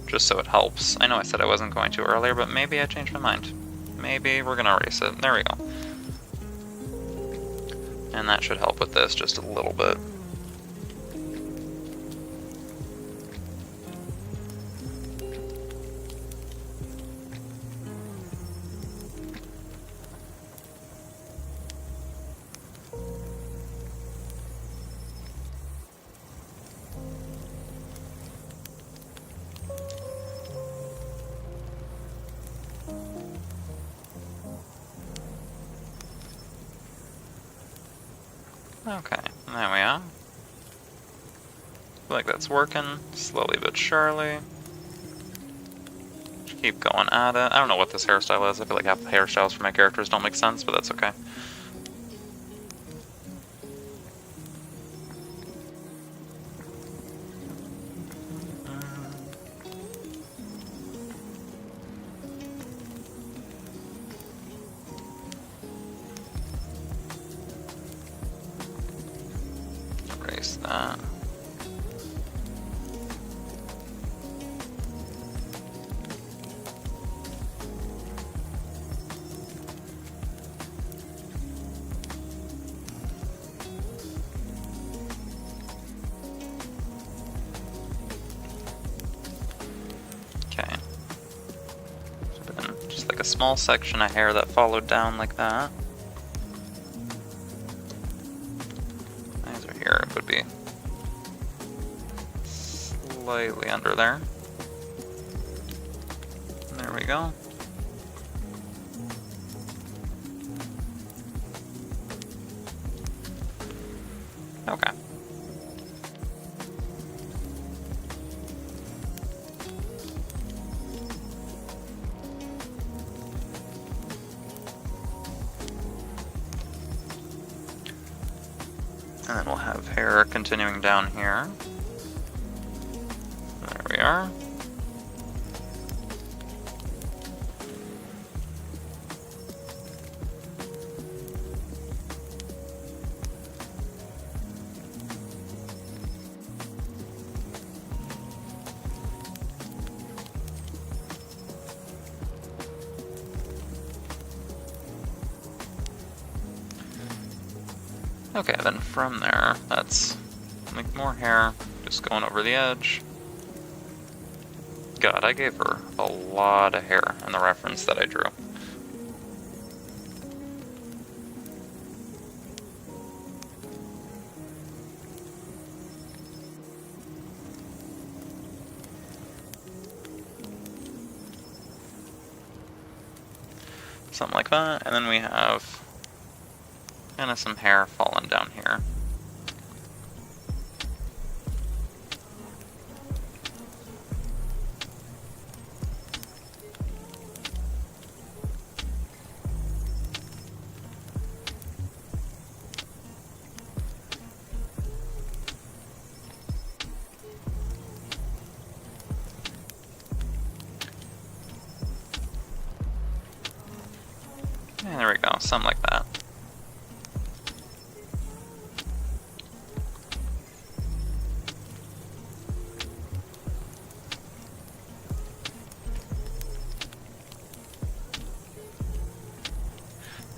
just so it helps. I know I said I wasn't going to earlier, but maybe I changed my mind. Maybe we're gonna erase it. There we go. And that should help with this just a little bit. Okay, there we are. Feel like that's working, slowly but surely. Just keep going at it. I don't know what this hairstyle is. I feel like half the hairstyles for my characters don't make sense, but that's okay. Erase that. Okay. Just like a small section of hair that followed down like that. These are here, it would be slightly under there. There we go. Okay. And then we'll have hair continuing down here. There we are. Okay, then from there, that's like more hair, just going over the edge. God, I gave her a lot of hair in the reference that I drew. Something like that, and then we have kind of some hair falling down here. And there we go, something like that.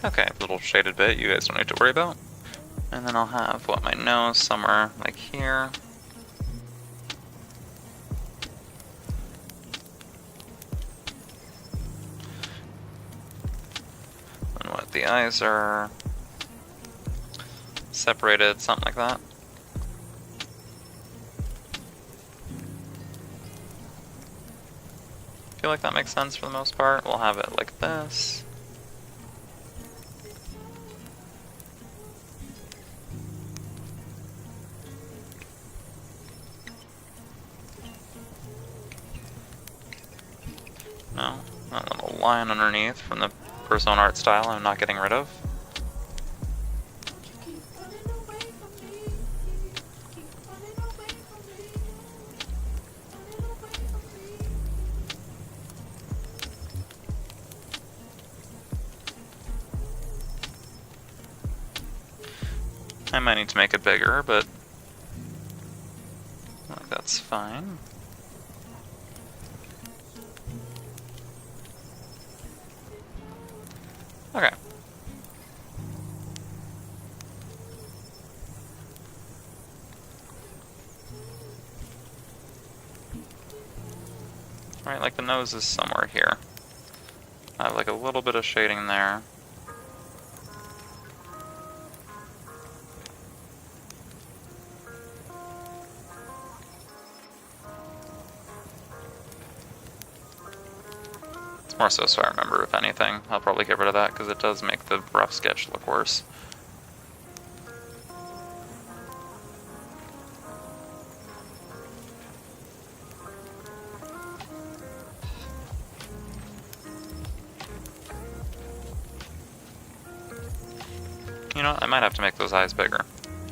Okay, little shaded bit you guys don't need to worry about. And then I'll have, my nose somewhere like here. And what, the eyes are separated, something like that. Feel like that makes sense for the most part. We'll have it like this. No, that little line underneath from the personal art style I'm not getting rid of. I might need to make it bigger, but that's fine. Okay. Alright, like the nose is somewhere here. I have like a little bit of shading there. More so I remember, if anything. I'll probably get rid of that because it does make the rough sketch look worse. You know, I might have to make those eyes bigger.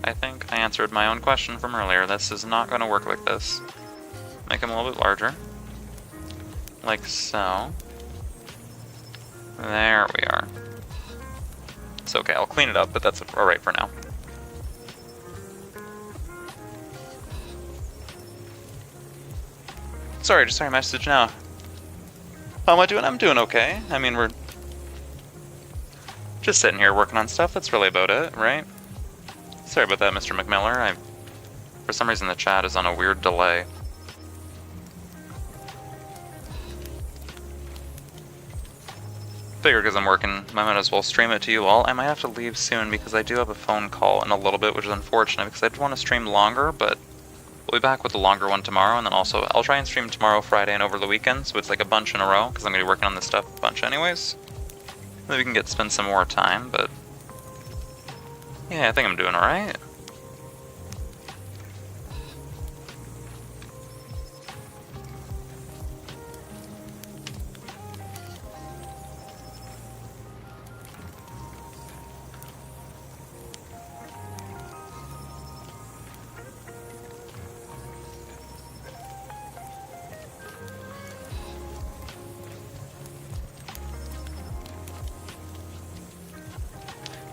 I think I answered my own question from earlier. This is not going to work like this. Make them a little bit larger. Like so. There we are. It's okay, I'll clean it up, but that's alright for now. Sorry, just saw your message now. How am I doing? I'm doing okay. I mean, we're just sitting here working on stuff. That's really about it, right? Sorry about that, Mr. McMiller. For some reason the chat is on a weird delay. Figure because I'm working, I might as well stream it to you all. I might have to leave soon because I do have a phone call in a little bit, which is unfortunate because I did want to stream longer, but we'll be back with the longer one tomorrow, and then also I'll try and stream tomorrow, Friday, and over the weekend, so it's like a bunch in a row because I'm going to be working on this stuff a bunch anyways. Maybe we can spend some more time, but yeah, I think I'm doing alright.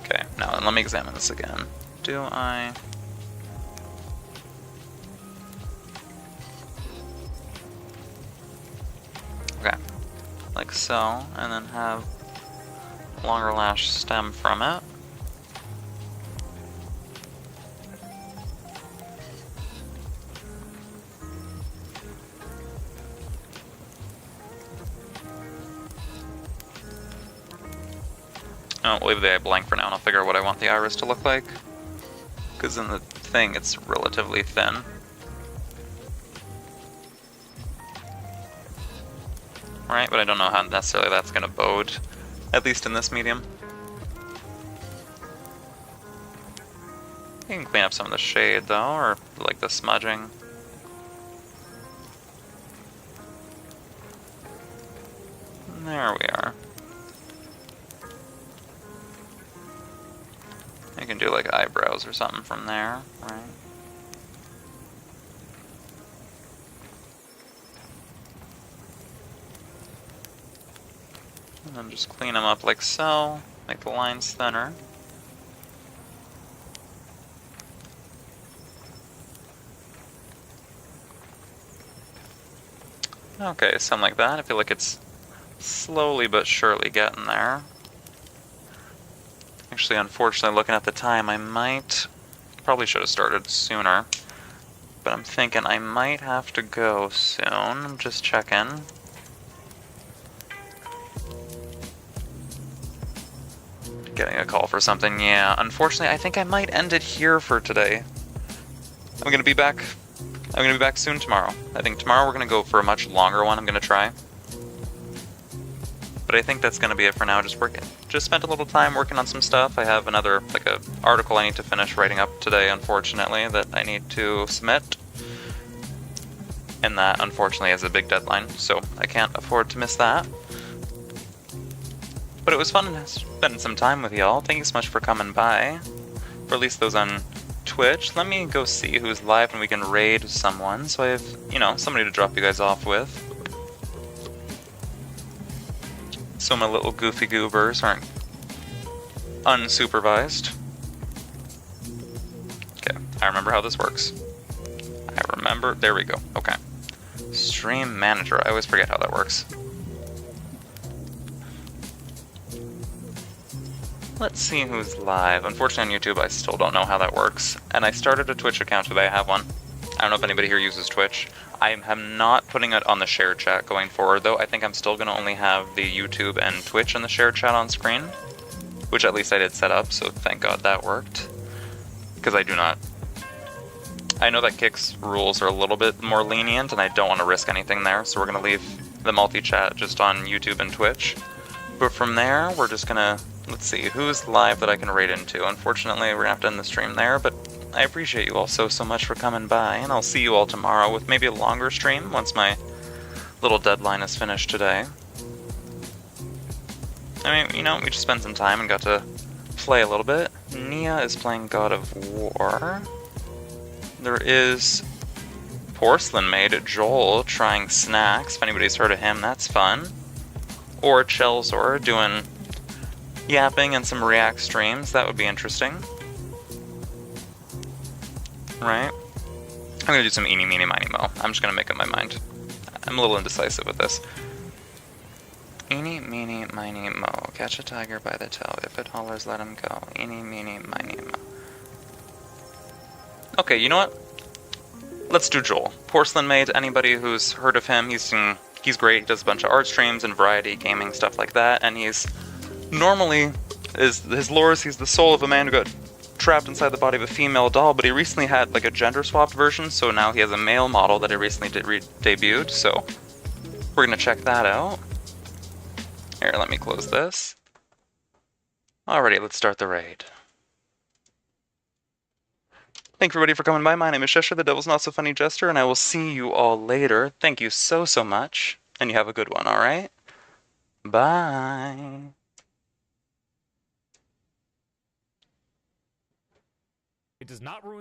Okay, now then let me examine this again. Do I... Okay, like so, and then have longer lash stem from it. I'll leave the eye blank for now and I'll figure out what I want the iris to look like. Because in the thing it's relatively thin. Right, but I don't know how necessarily that's going to bode, at least in this medium. You can clean up some of the shade though, or like the smudging. There we are. You can do like eyebrows or something from there, right? And then just clean them up like so, make the lines thinner. Okay, something like that. I feel like it's slowly but surely getting there. actually, unfortunately, looking at the time, probably should have started sooner. But I'm thinking I might have to go soon. I'm just checking. Getting a call for something, yeah. Unfortunately, I think I might end it here for today. I'm gonna be back soon tomorrow. I think tomorrow we're gonna go for a much longer one. I'm gonna try. But I think that's gonna be it for now. Just spent a little time working on some stuff. I have another, like, a article I need to finish writing up today, unfortunately, that I need to submit. And that, unfortunately, is a big deadline, so I can't afford to miss that. But it was fun spending some time with y'all. Thank you so much for coming by. Or at least those on Twitch. Let me go see who's live and we can raid someone, so I have, you know, somebody to drop you guys off with. So my little goofy goobers aren't unsupervised. Okay, I remember how this works. There we go, okay. Stream manager, I always forget how that works. Let's see who's live. Unfortunately on YouTube I still don't know how that works. And I started a Twitch account today, I have one. I don't know if anybody here uses Twitch. I am not putting it on the share chat going forward though. I think I'm still going to only have the YouTube and Twitch and the share chat on screen. Which at least I did set up, so thank God that worked. Because I know that Kick's rules are a little bit more lenient and I don't want to risk anything there, so we're going to leave the multi-chat just on YouTube and Twitch. But from there, we're just going to, let's see, who's live that I can raid into. Unfortunately, we're going to have to end the stream there, but I appreciate you all so much for coming by, and I'll see you all tomorrow with maybe a longer stream once my little deadline is finished today. I mean, you know, we just spent some time and got to play a little bit. Nia is playing God of War. There is Porcelain Maid, Joel, trying snacks. If anybody's heard of him, that's fun. Or Chelsor doing yapping and some React streams. That would be interesting. Right? I'm gonna do some eeny, meeny, miny, mo. I'm just gonna make up my mind. I'm a little indecisive with this. Eeny, meeny, miny, mo. Catch a tiger by the tail. If it hollers, let him go. Eeny, meeny, miny, mo. Okay, you know what? Let's do Joel. Porcelain Maid, anybody who's heard of him, he's great. He does a bunch of art streams and variety gaming, stuff like that, and he's normally, his lore is he's the soul of a man who got trapped inside the body of a female doll, but he recently had like a gender swapped version, so now he has a male model that he recently debuted, so we're gonna check that out. Here, let me close this. Alrighty, let's start the raid. Thank you everybody for coming by. My name is Sheshire, the Devil's Not So Funny Jester, and I will see you all later. Thank you so much, and you have a good one, alright? Bye. It does not ruin the